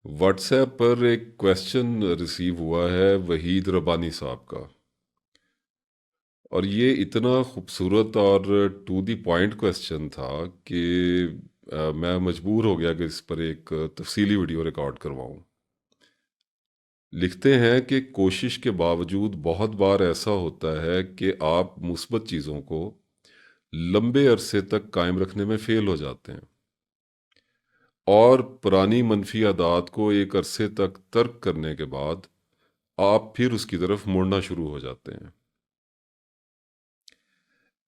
What's app پر ایک question receive ہوا ہے وحید ربانی صاحب کا، اور یہ اتنا خوبصورت اور ٹو دی پوائنٹ کویسچن تھا کہ میں مجبور ہو گیا کہ اس پر ایک تفصیلی ویڈیو ریکارڈ کرواؤں۔ لکھتے ہیں کہ کوشش کے باوجود بہت بار ایسا ہوتا ہے کہ آپ مثبت چیزوں کو لمبے عرصے تک قائم رکھنے میں فیل ہو جاتے ہیں، اور پرانی منفی عادات کو ایک عرصے تک ترک کرنے کے بعد آپ پھر اس کی طرف مڑنا شروع ہو جاتے ہیں۔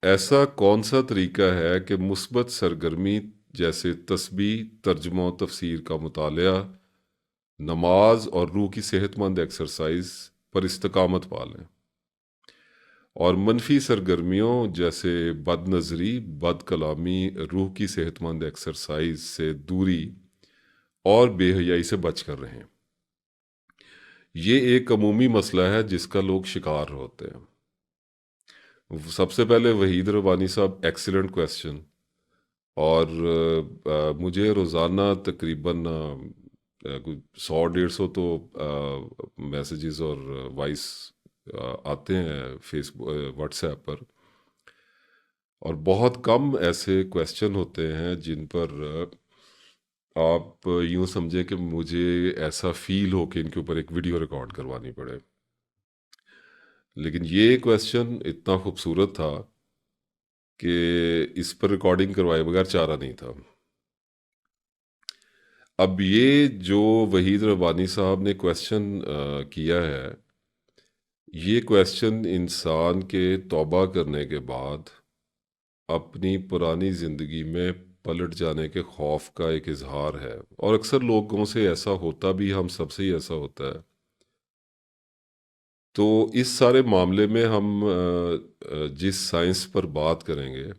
ایسا کون سا طریقہ ہے کہ مثبت سرگرمی جیسے تسبیح، ترجمہ و تفسیر کا مطالعہ، نماز اور روح کی صحت مند ایکسرسائز پر استقامت پا لیں، اور منفی سرگرمیوں جیسے بد نظری، بد کلامی، روح کی صحت مند ایکسرسائز سے دوری اور بے حیائی سے بچ کر رہیں؟ یہ ایک عمومی مسئلہ ہے جس کا لوگ شکار ہوتے ہیں۔ سب سے پہلے وحید ربانی صاحب، ایکسیلنٹ کویسچن، اور مجھے روزانہ تقریباً 100-150 تو میسیجز اور وائس آتے ہیں فیس واٹس ایپ پر، اور بہت کم ایسے کویسچن ہوتے ہیں جن پر آپ یوں سمجھیں کہ مجھے ایسا فیل ہو کہ ان کے اوپر ایک ویڈیو ریکارڈ کروانی پڑے۔ لیکن یہ کویسچن اتنا خوبصورت تھا کہ اس پر ریکارڈنگ کروائے بغیر چارہ نہیں تھا۔ اب یہ جو وحید ربانی صاحب نے کویسچن کیا ہے، یہ کویسچن انسان کے توبہ کرنے کے بعد اپنی پرانی زندگی میں پلٹ جانے کے خوف کا ایک اظہار ہے، اور اکثر لوگوں سے ایسا ہوتا بھی، ہم سب سے ہی ایسا ہوتا ہے۔ تو اس سارے معاملے میں ہم جس سائنس پر بات کریں گے،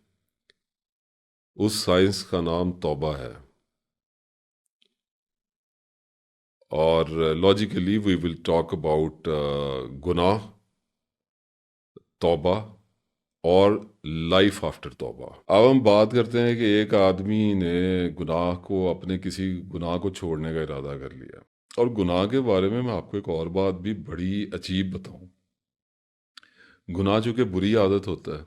اس سائنس کا نام توبہ ہے، اور logically we will talk about گناہ، توبہ اور لائف آفٹر توبہ۔ اب ہم بات کرتے ہیں کہ ایک آدمی نے گناہ کو، اپنے کسی گناہ کو چھوڑنے کا ارادہ کر لیا، اور گناہ کے بارے میں آپ کو ایک اور بات بھی بڑی عجیب بتاؤں۔ گناہ جو کہ بری عادت ہوتا ہے،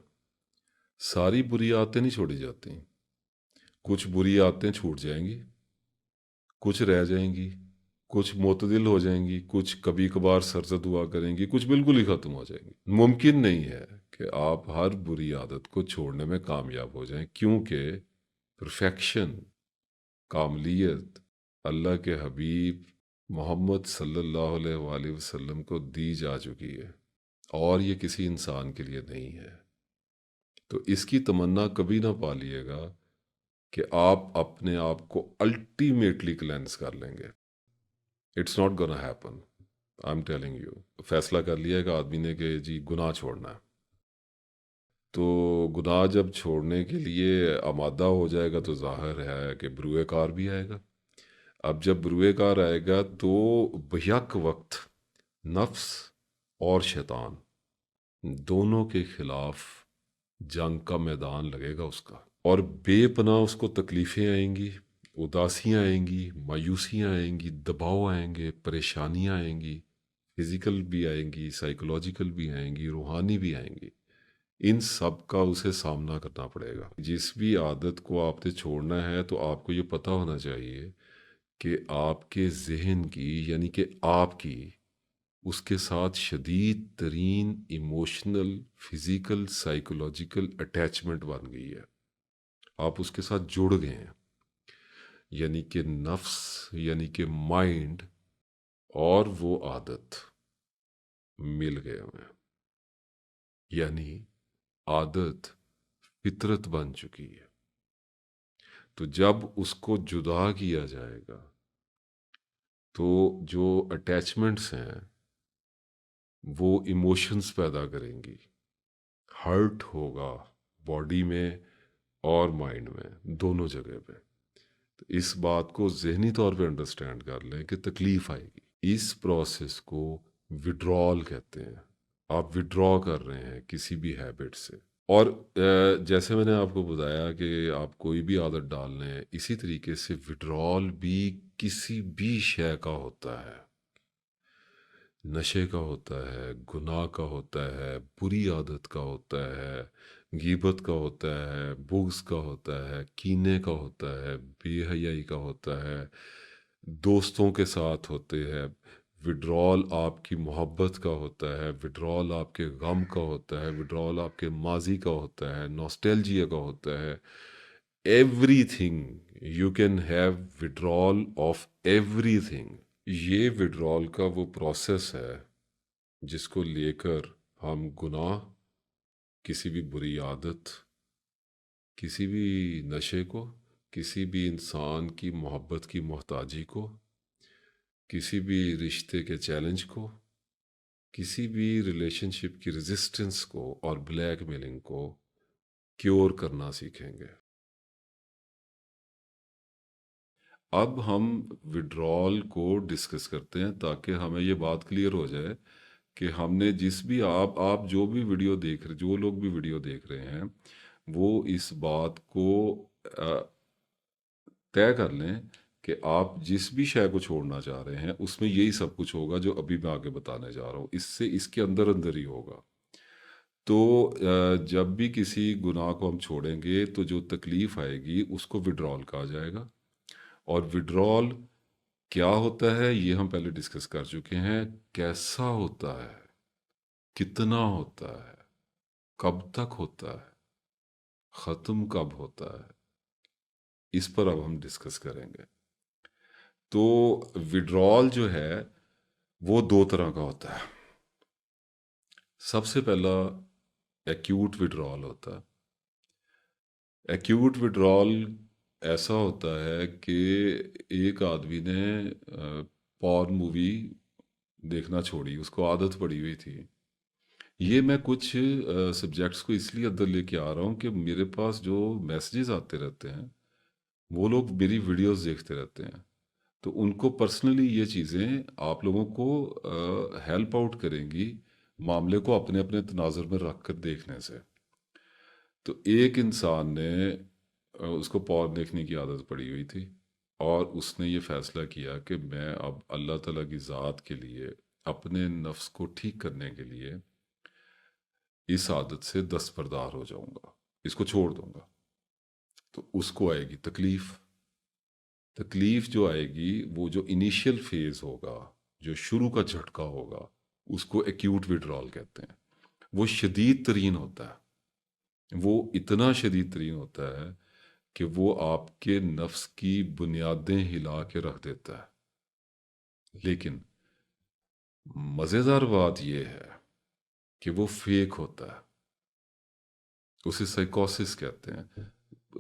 ساری بری عادتیں نہیں چھوڑی جاتی، کچھ بری عادتیں چھوٹ جائیں گی، کچھ رہ جائیں گی، کچھ معتدل ہو جائیں گی، کچھ کبھی کبھار سرزد ہوا کریں گی، کچھ بالکل ہی ختم ہو جائیں گی۔ ممکن نہیں ہے کہ آپ ہر بری عادت کو چھوڑنے میں کامیاب ہو جائیں، کیونکہ پرفیکشن، کاملیت اللہ کے حبیب محمد صلی اللہ علیہ وآلہ وسلم کو دی جا چکی ہے، اور یہ کسی انسان کے لیے نہیں ہے۔ تو اس کی تمنا کبھی نہ پالیے گا کہ آپ اپنے آپ کو الٹیمیٹلی کلینس کر لیں گے۔ It's not gonna happen, I am telling you. فیصلہ کر لیا کہ آدمی نے کہ جی گناہ چھوڑنا ہے، تو گناہ جب چھوڑنے کے لیے آمادہ ہو جائے گا تو ظاہر ہے کہ بروئے کار بھی آئے گا۔ اب جب بروئے کار آئے گا تو بیک وقت نفس اور شیطان دونوں کے خلاف جنگ کا میدان لگے گا اس کا، اور بے پناہ اس کو تکلیفیں آئیں گی، اداسیاں آئیں گی، مایوسیاں آئیں گی، دباؤ آئیں گے، پریشانیاں آئیں گی، فزیکل بھی آئیں گی، سائیکولوجیکل بھی آئیں گی، روحانی بھی آئیں گی۔ ان سب کا اسے سامنا کرنا پڑے گا۔ جس بھی عادت کو آپ نے چھوڑنا ہے تو آپ کو یہ پتہ ہونا چاہیے کہ آپ کے ذہن کی، یعنی کہ آپ کی، اس کے ساتھ شدید ترین ایموشنل، فزیکل، سائیکولوجیکل اٹیچمنٹ بن گئی ہے۔ آپ اس کے ساتھ جڑ گئے ہیں، یعنی کہ نفس، یعنی کہ مائنڈ اور وہ عادت مل گئے ہوئے ہیں، یعنی عادت فطرت بن چکی ہے۔ تو جب اس کو جدا کیا جائے گا تو جو اٹیچمنٹس ہیں وہ ایموشنز پیدا کریں گی، ہرٹ ہوگا باڈی میں اور مائنڈ میں، دونوں جگہ پہ۔ تو اس بات کو ذہنی طور پہ انڈرسٹینڈ کر لیں کہ تکلیف آئے گی۔ اس پروسیس کو وڈرال کہتے ہیں۔ آپ وڈرا کر رہے ہیں کسی بھی ہیبٹ سے، اور جیسے میں نے آپ کو بتایا کہ آپ کوئی بھی عادت ڈال لیں، اسی طریقے سے وڈرال بھی کسی بھی شے کا ہوتا ہے، نشے کا ہوتا ہے، گناہ کا ہوتا ہے، بری عادت کا ہوتا ہے، غیبت کا ہوتا ہے، بغض کا ہوتا ہے، کینے کا ہوتا ہے، بے حیائی کا ہوتا ہے، دوستوں کے ساتھ ہوتے ہیں، وڈرال آپ کی محبت کا ہوتا ہے، وڈرال آپ کے غم کا ہوتا ہے، وڈرال آپ کے ماضی کا ہوتا ہے، نوسٹیلجیا کا ہوتا ہے، every thing you can have withdrawal of every thing. یہ withdrawal کا وہ پروسیس ہے جس کو لے کر ہم گناہ، کسی بھی بری عادت، کسی بھی نشے کو، کسی بھی انسان کی محبت کی محتاجی کو، کسی بھی رشتے کے چیلنج کو، کسی بھی ریلیشن شپ کی ریزسٹنس کو اور بلیک میلنگ کو کیور کرنا سیکھیں گے. اب ہم وڈرال کو ڈسکس کرتے ہیں تاکہ ہمیں یہ بات کلیئر ہو جائے کہ ہم نے جس بھی آپ جو بھی ویڈیو دیکھ رہے، جو لوگ بھی ویڈیو دیکھ رہے ہیں، وہ اس بات کو طے کر لیں کہ آپ جس بھی شے کو چھوڑنا چاہ رہے ہیں اس میں یہی سب کچھ ہوگا جو ابھی میں آگے بتانے جا رہا ہوں، اس کے اندر اندر ہی ہوگا. تو جب بھی کسی گناہ کو ہم چھوڑیں گے تو جو تکلیف آئے گی اس کو وڈرال کہا جائے گا. اور وڈرال کیا ہوتا ہے یہ ہم پہلے ڈسکس کر چکے ہیں، کیسا ہوتا ہے، کتنا ہوتا ہے، کب تک ہوتا ہے، ختم کب ہوتا ہے، اس پر اب ہم ڈسکس کریں گے. تو وڈرال جو ہے وہ دو طرح کا ہوتا ہے. سب سے پہلا ایکیوٹ وڈرال ہوتا ہے. ایکیوٹ وڈرال ایسا ہوتا ہے کہ ایک آدمی نے پورن مووی دیکھنا چھوڑی، اس کو عادت پڑی ہوئی تھی. یہ میں کچھ سبجیکٹس کو اس لیے اندر لے کے آ رہا ہوں کہ میرے پاس جو میسیجز آتے رہتے ہیں وہ لوگ میری ویڈیوز دیکھتے رہتے ہیں، تو ان کو پرسنلی یہ چیزیں آپ لوگوں کو ہیلپ آؤٹ کریں گی معاملے کو اپنے اپنے تناظر میں رکھ کر دیکھنے سے. تو ایک انسان نے اس کو پورن دیکھنے کی عادت پڑی ہوئی تھی اور اس نے یہ فیصلہ کیا کہ میں اب اللہ تعالیٰ کی ذات کے لیے اپنے نفس کو ٹھیک کرنے کے لیے اس عادت سے دستبردار ہو جاؤں گا، اس کو چھوڑ دوں گا. تو اس کو آئے گی تکلیف. تکلیف جو آئے گی وہ جو انیشیل فیز ہوگا، جو شروع کا جھٹکا ہوگا، اس کو ایکیوٹ وڈرال کہتے ہیں. وہ شدید ترین ہوتا ہے، وہ اتنا شدید ترین ہوتا ہے کہ وہ آپ کے نفس کی بنیادیں ہلا کے رکھ دیتا ہے. لیکن مزیدار بات یہ ہے کہ وہ فیک ہوتا ہے، اسے سائیکوسس کہتے ہیں،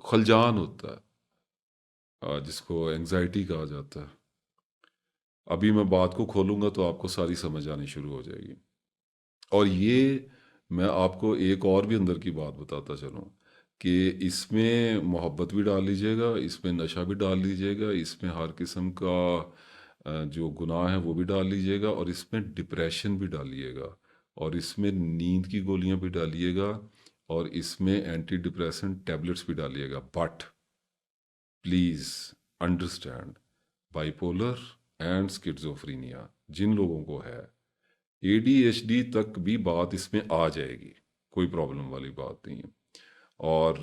خلجان ہوتا ہے، جس کو انگزائٹی کہا جاتا ہے. ابھی میں بات کو کھولوں گا تو آپ کو ساری سمجھ آنی شروع ہو جائے گی. اور یہ میں آپ کو ایک اور بھی اندر کی بات بتاتا چلوں کہ اس میں محبت بھی ڈال لیجیے گا، اس میں نشہ بھی ڈال لیجیے گا، اس میں ہر قسم کا جو گناہ ہے وہ بھی ڈال لیجیے گا، اور اس میں ڈپریشن بھی ڈالیے گا، اور اس میں نیند کی گولیاں بھی ڈالیے گا، اور اس میں اینٹی ڈپریسنٹ ٹیبلٹس بھی ڈالیے گا. But please understand, bipolar and schizophrenia جن لوگوں کو ہے، اے ڈی ایچ ڈی تک بھی بات اس میں آ جائے گی، کوئی پرابلم والی بات نہیں ہے. اور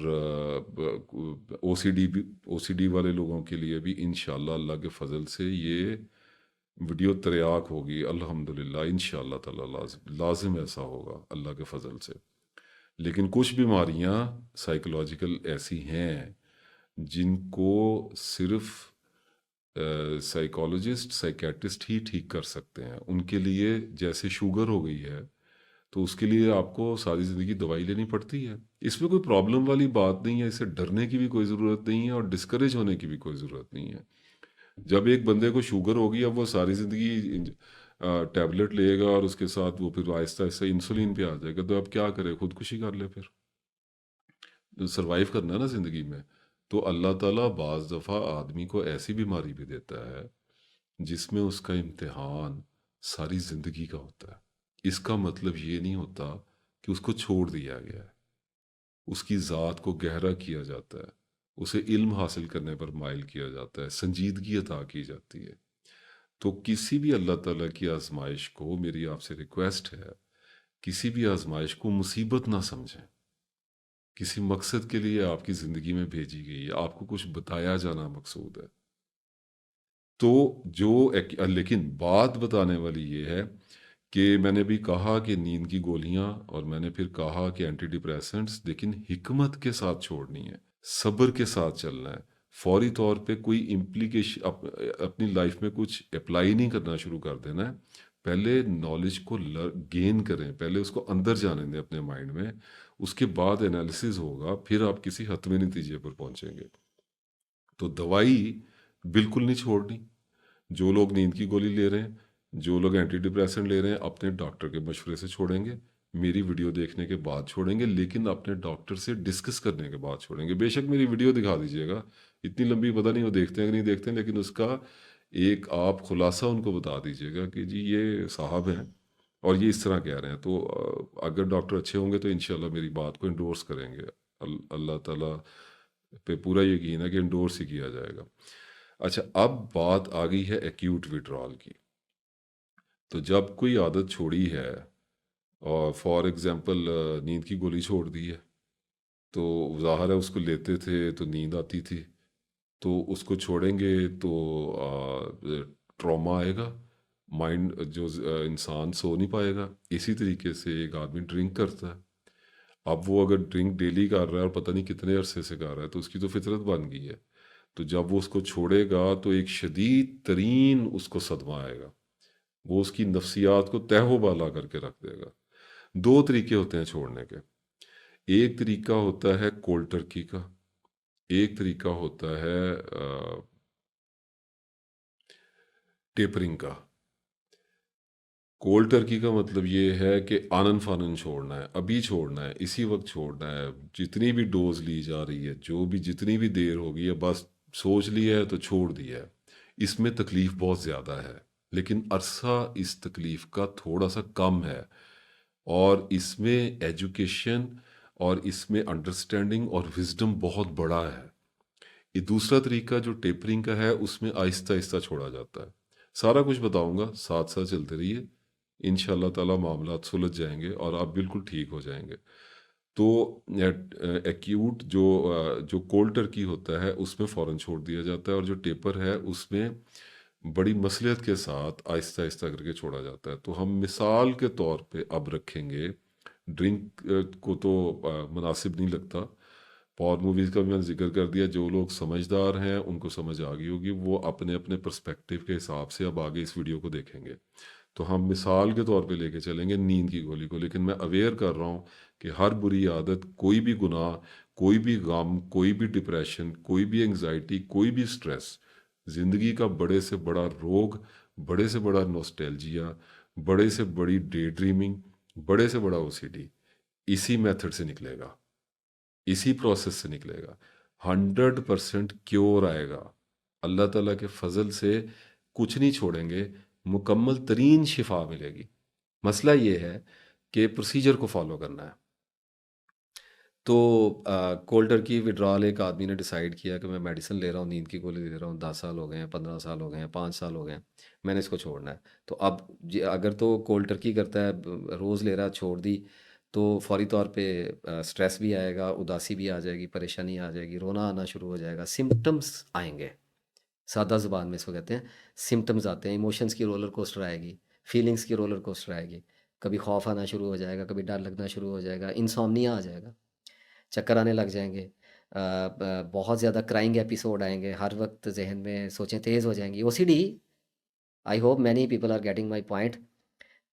او سی ڈی والے لوگوں کے لیے بھی انشاءاللہ اللہ کے فضل سے یہ ویڈیو تریاک ہوگی الحمدللہ، انشاءاللہ تعالی لازم ایسا ہوگا اللہ کے فضل سے. لیکن کچھ بیماریاں سائیکولوجیکل ایسی ہیں جن کو صرف سائیکالوجسٹ، سائیکیٹرسٹ ہی ٹھیک کر سکتے ہیں. ان کے لیے جیسے شوگر ہو گئی ہے تو اس کے لیے آپ کو ساری زندگی دوائی لینی پڑتی ہے. اس میں کوئی پرابلم والی بات نہیں ہے، اسے ڈرنے کی بھی کوئی ضرورت نہیں ہے اور ڈسکریج ہونے کی بھی کوئی ضرورت نہیں ہے. جب ایک بندے کو شوگر ہوگی اب وہ ساری زندگی ٹیبلٹ لے گا اور اس کے ساتھ وہ پھر آہستہ آہستہ انسولین پہ آ جائے گا، تو اب کیا کرے، خودکشی کر لے. پھر سروائیو کرنا ہے نا زندگی میں. تو اللہ تعالیٰ بعض دفعہ آدمی کو ایسی بیماری بھی دیتا ہے جس میں اس کا امتحان ساری زندگی کا ہوتا ہے. اس کا مطلب یہ نہیں ہوتا کہ اس کو چھوڑ دیا گیا ہے. اس کی ذات کو گہرا کیا جاتا ہے، اسے علم حاصل کرنے پر مائل کیا جاتا ہے، سنجیدگی عطا کی جاتی ہے۔ تو کسی بھی اللہ تعالیٰ کی آزمائش کو، میری آپ سے ریکویسٹ ہے، کسی بھی آزمائش کو مصیبت نہ سمجھیں۔ کسی مقصد کے لیے آپ کی زندگی میں بھیجی گئی ہے، آپ کو کچھ بتایا جانا مقصود ہے۔ تو لیکن بات بتانے والی یہ ہے کہ میں نے بھی کہا کہ نیند کی گولیاں، اور میں نے پھر کہا کہ اینٹی ڈپریسنٹس، لیکن حکمت کے ساتھ چھوڑنی ہے، صبر کے ساتھ چلنا ہے۔ فوری طور پہ کوئی امپلیکیشن اپنی لائف میں کچھ اپلائی نہیں کرنا شروع کر دینا ہے۔ پہلے نالج کو گین کریں، پہلے اس کو اندر جانے دیں اپنے مائنڈ میں، اس کے بعد انالیسز ہوگا، پھر آپ کسی حتمی نتیجے پر پہنچیں گے۔ تو دوائی بالکل نہیں چھوڑنی۔ جو لوگ نیند کی گولی لے رہے ہیں، جو لوگ اینٹی ڈپریسنٹ لے رہے ہیں، اپنے ڈاکٹر کے مشورے سے چھوڑیں گے، میری ویڈیو دیکھنے کے بعد چھوڑیں گے، لیکن اپنے ڈاکٹر سے ڈسکس کرنے کے بعد چھوڑیں گے۔ بے شک میری ویڈیو دکھا دیجیے گا، اتنی لمبی پتہ نہیں وہ دیکھتے ہیں کہ نہیں دیکھتے ہیں، لیکن اس کا ایک آپ خلاصہ ان کو بتا دیجیے گا کہ جی یہ صاحب ہیں اور یہ اس طرح کہہ رہے ہیں۔ تو اگر ڈاکٹر اچھے ہوں گے تو انشاءاللہ میری بات کو انڈورس کریں گے۔ اللہ تعالیٰ پہ پورا یقین ہے کہ انڈورس ہی کیا جائے گا۔ اچھا، اب بات آ گئی ہے ایکیوٹ وڈرال کی۔ تو جب کوئی عادت چھوڑی ہے، اور فار ایگزامپل نیند کی گولی چھوڑ دی ہے، تو ظاہر ہے اس کو لیتے تھے تو نیند آتی تھی، تو اس کو چھوڑیں گے تو ٹراما آئے گا، مائنڈ جو انسان سو نہیں پائے گا۔ اسی طریقے سے ایک آدمی ڈرنک کرتا ہے، اب وہ اگر ڈرنک ڈیلی کر رہا ہے اور پتہ نہیں کتنے عرصے سے کر رہا ہے، تو اس کی تو فطرت بن گئی ہے۔ تو جب وہ اس کو چھوڑے گا تو ایک شدید ترین اس کو صدمہ آئے گا، وہ اس کی نفسیات کو تہہ و بالا کر کے رکھ دے گا۔ دو طریقے ہوتے ہیں چھوڑنے کے، ایک طریقہ ہوتا ہے کولڈ ٹرکی کا، ایک طریقہ ہوتا ہے ٹیپرنگ کا۔ کولڈ ٹرکی کا مطلب یہ ہے کہ آنن فانن چھوڑنا ہے، ابھی چھوڑنا ہے، اسی وقت چھوڑنا ہے، جتنی بھی ڈوز لی جا رہی ہے، جتنی بھی دیر ہو گئی ہے، بس سوچ لیا ہے تو چھوڑ دیا ہے۔ اس میں تکلیف بہت زیادہ ہے، لیکن عرصہ اس تکلیف کا تھوڑا سا کم ہے، اور اس میں ایجوکیشن اور اس میں انڈرسٹینڈنگ اور وزڈم بہت بڑا ہے۔ یہ دوسرا طریقہ جو ٹیپرنگ کا ہے، اس میں آہستہ آہستہ چھوڑا جاتا ہے۔ سارا کچھ بتاؤں گا، ساتھ ساتھ چلتے رہیے، انشاءاللہ تعالیٰ معاملات سلجھ جائیں گے اور آپ بالکل ٹھیک ہو جائیں گے۔ تو ایکیوٹ جو کولڈ ٹرکی ہوتا ہے اس میں فوراً چھوڑ دیا جاتا ہے، اور جو ٹیپر ہے اس میں بڑی مصلحت کے ساتھ آہستہ آہستہ کر کے چھوڑا جاتا ہے۔ تو ہم مثال کے طور پہ اب رکھیں گے، ڈرنک کو تو مناسب نہیں لگتا، پاور موویز کا بھی میں نے ذکر کر دیا، جو لوگ سمجھدار ہیں ان کو سمجھ آ گئی ہوگی، وہ اپنے اپنے پرسپیکٹیو کے حساب سے اب آگے اس ویڈیو کو دیکھیں گے۔ تو ہم مثال کے طور پہ لے کے چلیں گے نیند کی گولی کو، لیکن میں اویئر کر رہا ہوں کہ ہر بری عادت، کوئی بھی گناہ، کوئی بھی غم، کوئی بھی ڈپریشن، کوئی بھی انگزائٹی، کوئی بھی سٹریس، زندگی کا بڑے سے بڑا روگ، بڑے سے بڑا نوسٹیلجیا، بڑے سے بڑی ڈے ڈریمنگ، بڑے سے بڑا OCD اسی میتھڈ سے نکلے گا، اسی پروسیس سے نکلے گا۔ 100% کیور آئے گا اللہ تعالیٰ کے فضل سے، کچھ نہیں چھوڑیں گے، مکمل ترین شفا ملے گی۔ مسئلہ یہ ہے کہ پروسیجر کو فالو کرنا ہے۔ تو کولڈ ٹرکی وڈرال ایک آدمی نے ڈیسائیڈ کیا کہ میں میڈیسن لے رہا ہوں، نیند کی گولی لے رہا ہوں، 10 سال ہو گئے ہیں، 15 سال ہو گئے ہیں، 5 سال ہو گئے ہیں، میں نے اس کو چھوڑنا ہے۔ تو اب اگر تو کولڈ ٹرکی کرتا ہے، روز لے رہا، چھوڑ دی، تو فوری طور پہ سٹریس بھی آئے گا، اداسی بھی آ جائے گی، پریشانی آ جائے گی، رونا آنا شروع ہو جائے گا، سمپٹمز آئیں گے، سادہ زبان میں اس کو کہتے ہیں سمپٹمز آتے ہیں، ایموشنز کی رولر کوسٹر آئے گی، فیلنگز کی رولر کوسٹر آئے گی، کبھی خوف آنا شروع ہو جائے گا، کبھی ڈر لگنا شروع ہو جائے گا، انسومنیا آ جائے گا، چکر آنے لگ جائیں گے، بہت زیادہ کرائنگ ایپیسوڈ آئیں گے، ہر وقت ذہن میں سوچیں تیز ہو جائیں گی، OCD، I hope many people are getting my point.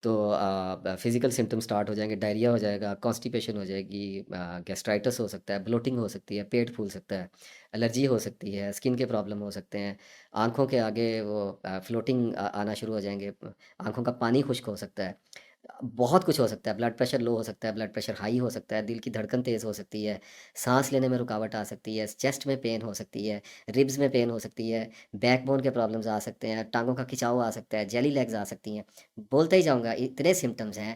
تو فزیکل سمٹم سٹارٹ ہو جائیں گے، ڈائریا ہو جائے گا، کانسٹیپیشن ہو جائے گی، گیسٹرائٹس ہو سکتا ہے، بلوٹنگ ہو سکتی ہے، پیٹ پھول سکتا ہے، الرجی ہو سکتی ہے، اسکن کے پرابلم ہو سکتے ہیں، آنکھوں کے آگے وہ فلوٹنگ آنا شروع ہو جائیں گے، آنکھوں کا پانی خشک ہو سکتا ہے، بہت کچھ ہو سکتا ہے، بلڈ پریشر لو ہو سکتا ہے، بلڈ پریشر ہائی ہو سکتا ہے، دل کی دھڑکن تیز ہو سکتی ہے، سانس لینے میں رکاوٹ آ سکتی ہے، چیسٹ میں پین ہو سکتی ہے، ربز میں پین ہو سکتی ہے، بیک بون کے پرابلمز آ سکتے ہیں، ٹانگوں کا کھچاؤ آ سکتا ہے، جیلی لیگز آ سکتی ہیں، بولتے ہی جاؤں گا، اتنے سمٹمز ہیں،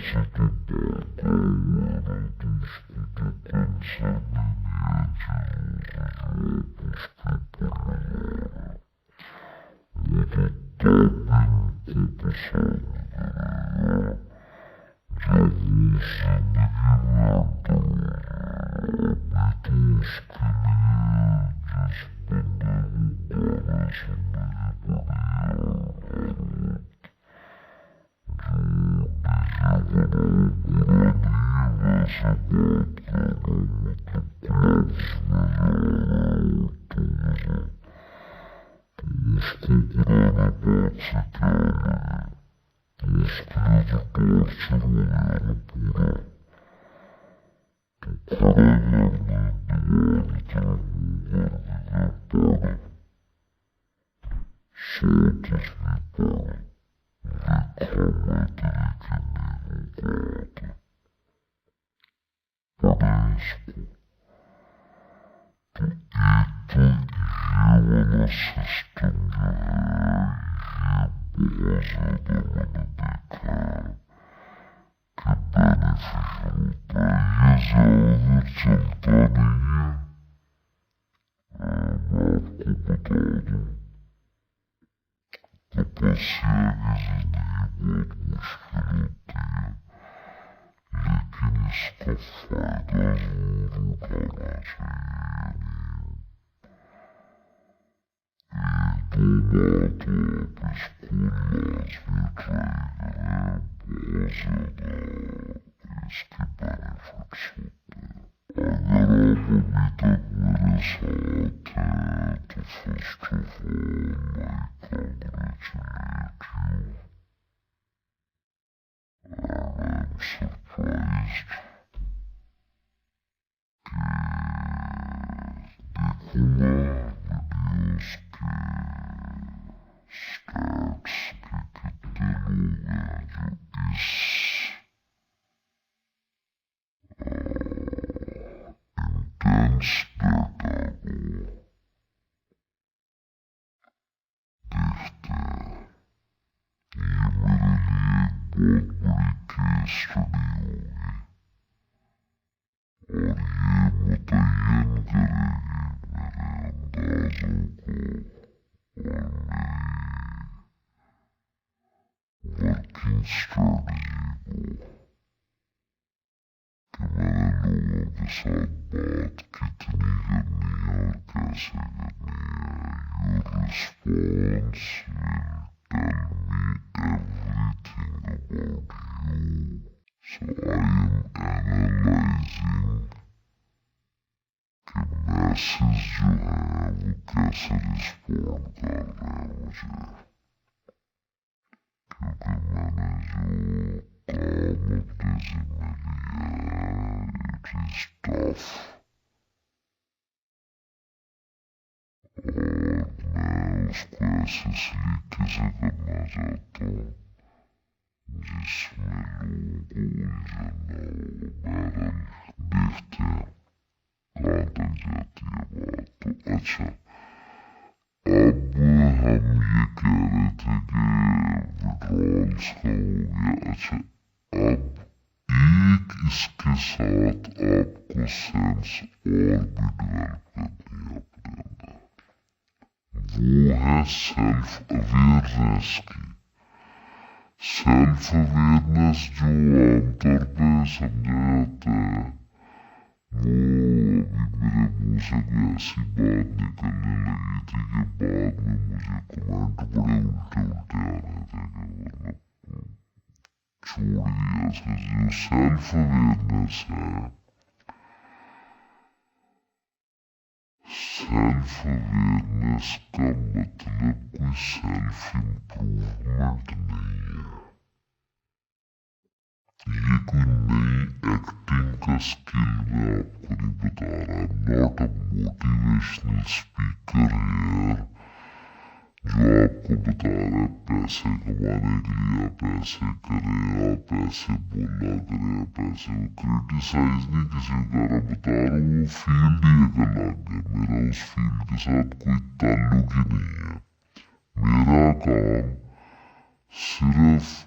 میرا کام صرف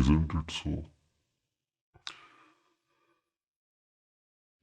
isn't it so?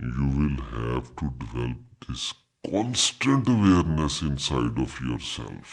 You will have to develop this constant awareness inside of yourself.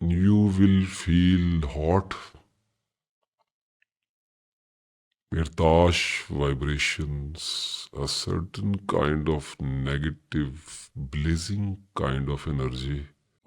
You will feel hot, irtash vibrations, a certain kind of negative blazing kind of energy,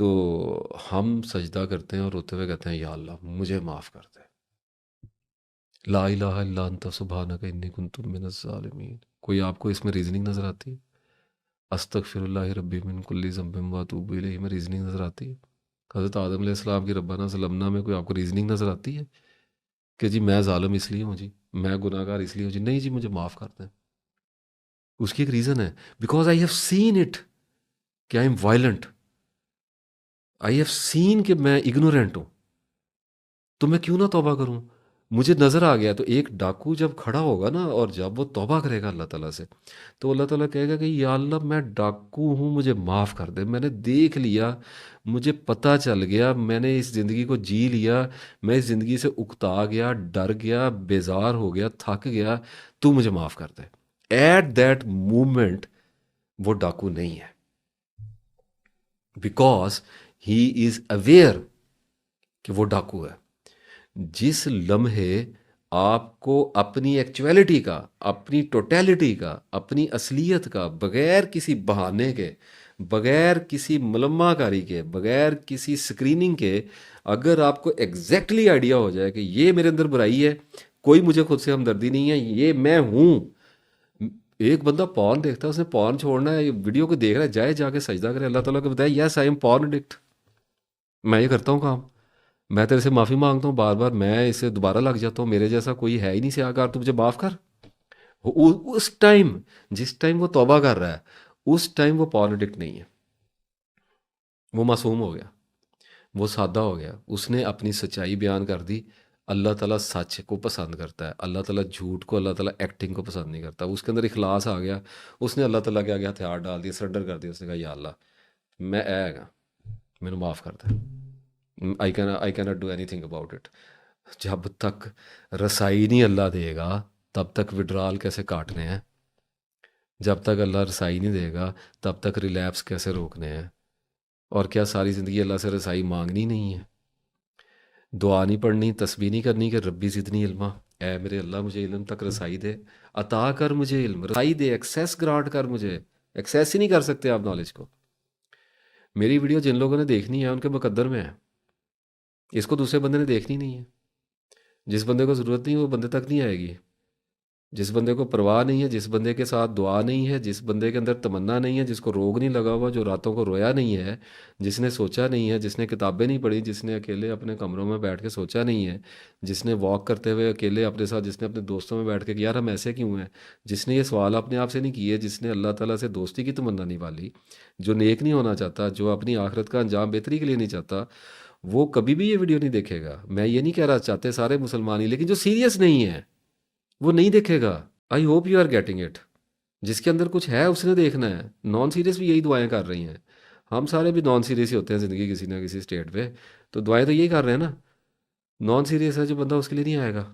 تو ہم سجدہ کرتے ہیں اور روتے ہوئے کہتے ہیں یا اللہ مجھے معاف کر دے، لا الہ الا انت سبحانک انی کنت من الظالمین۔ کوئی آپ کو اس میں ریزننگ نظر آتی ہے؟ استغفر اللہ ربی من کل ذنب واتوب الیہ میں ریزننگ نظر آتی ہے؟ حضرت آدم علیہ السلام کی ربنا ظلمنا میں کوئی آپ کو ریزننگ نظر آتی ہے کہ جی میں ظالم اس لیے ہوں، جی میں گناہ گار اس لیے ہوں، جی نہیں جی مجھے معاف کر دیں؟ اس کی ایک ریزن ہے، because I have seen it کہ I am violent, I have seen کہ میں اگنورینٹ ہوں، تو میں کیوں نہ توبہ کروں؟ مجھے نظر آ گیا۔ تو ایک ڈاکو جب کھڑا ہوگا نا اور جب وہ توبہ کرے گا اللہ تعالیٰ سے، تو اللہ تعالیٰ کہے گا کہ یا اللہ میں ڈاکو ہوں، مجھے معاف کر دے، میں نے دیکھ لیا، مجھے پتہ چل گیا، میں نے اس زندگی کو جی لیا، میں اس زندگی سے اکتا گیا، ڈر گیا، بیزار ہو گیا، تھک گیا، تو مجھے معاف کر دے۔ ایٹ دیٹ مومنٹ وہ ڈاکو نہیں ہے، بیکاز ہی از اویئر کہ وہ ڈاکو ہے۔ جس لمحے آپ کو اپنی ایکچویلٹی کا، اپنی ٹوٹیلٹی کا، اپنی اصلیت کا، بغیر کسی بہانے کے، بغیر کسی ملمہ کاری کے، بغیر کسی سکریننگ کے، اگر آپ کو ایگزیکٹلی آئیڈیا ہو جائے کہ یہ میرے اندر برائی ہے، کوئی مجھے خود سے ہمدردی نہیں ہے، یہ میں ہوں۔ ایک بندہ پورن دیکھتا ہے، اس نے پورن چھوڑنا ہے، ویڈیو کو دیکھ رہا ہے، جا کے سجدہ کرے، اللہ تعالیٰ کو بتائے یس آئی ایم پورن ایڈکٹ، میں یہ کرتا ہوں کام، میں تیرے سے معافی مانگتا ہوں بار بار، میں اسے دوبارہ لگ جاتا ہوں، میرے جیسا کوئی ہے ہی نہیں سیاہ کار، تو مجھے معاف کر۔ اس ٹائم، جس ٹائم وہ توبہ کر رہا ہے، اس ٹائم وہ پورن ایڈکٹ نہیں ہے، وہ معصوم ہو گیا، وہ سادہ ہو گیا، اس نے اپنی سچائی بیان کر دی۔ اللہ تعالیٰ سچ کو پسند کرتا ہے، اللہ تعالیٰ جھوٹ کو، اللہ تعالیٰ ایکٹنگ کو پسند نہیں کرتا۔ اس کے اندر اخلاص آ گیا، اس نے اللہ تعالیٰ کے آگے ہتھیار ڈال دیا، سرنڈر کر دیا، اس نے کہا یا اللہ میں اے گا، میرے معاف کر دے، I can not do anything about it. جب تک رسائی نہیں اللہ دے گا تب تک وڈرال کیسے کاٹنے ہیں، جب تک اللہ رسائی نہیں دے گا تب تک ریلیپس کیسے روکنے ہیں، اور کیا ساری زندگی اللہ سے رسائی مانگنی نہیں ہے؟ دعا نہیں پڑھنی، تسبیح نہیں کرنی کہ ربی زدنی علما، اے میرے اللہ مجھے علم تک رسائی دے، عطا کر مجھے علم، رسائی دے، ایکسیس گرانٹ کر مجھے۔ ایکسیس ہی نہیں کر سکتے آپ نالج کو۔ میری ویڈیو جن لوگوں نے دیکھنی ہے ان کے مقدر میں ہے، اس کو دوسرے بندے نے دیکھنی نہیں ہے۔ جس بندے کو ضرورت نہیں وہ بندے تک نہیں آئے گی، جس بندے کو پرواہ نہیں ہے، جس بندے کے ساتھ دعا نہیں ہے، جس بندے کے اندر تمنا نہیں ہے، جس کو روگ نہیں لگا ہوا، جو راتوں کو رویا نہیں ہے، جس نے سوچا نہیں ہے، جس نے کتابیں نہیں پڑھی، جس نے اکیلے اپنے کمروں میں بیٹھ کے سوچا نہیں ہے، جس نے واک کرتے ہوئے اکیلے اپنے ساتھ، جس نے اپنے دوستوں میں بیٹھ کے کہ یار ہم ایسے کیوں ہیں، جس نے یہ سوال اپنے آپ سے نہیں کیے، جس نے اللہ تعالیٰ سے دوستی کی تمنا نہیں پالی، جو نیک نہیں ہونا چاہتا، جو اپنی آخرت کا انجام بہتری کے لیے نہیں چاہتا، وہ کبھی بھی یہ ویڈیو نہیں دیکھے گا۔ میں یہ نہیں کہہ رہا چاہتے سارے مسلمان ہی، لیکن جو سیریس نہیں ہے وہ نہیں دیکھے گا۔ I hope you are getting it. جس کے اندر کچھ ہے اس نے دیکھنا ہے۔ نان سیریس بھی یہی دعائیں کر رہی ہیں، ہم سارے بھی نان سیریس ہی ہوتے ہیں زندگی کسی نہ کسی اسٹیٹ پہ، تو دعائیں تو یہی کر رہے ہیں نا۔ نان سیریس ہے جو بندہ، اس کے لیے نہیں آئے گا،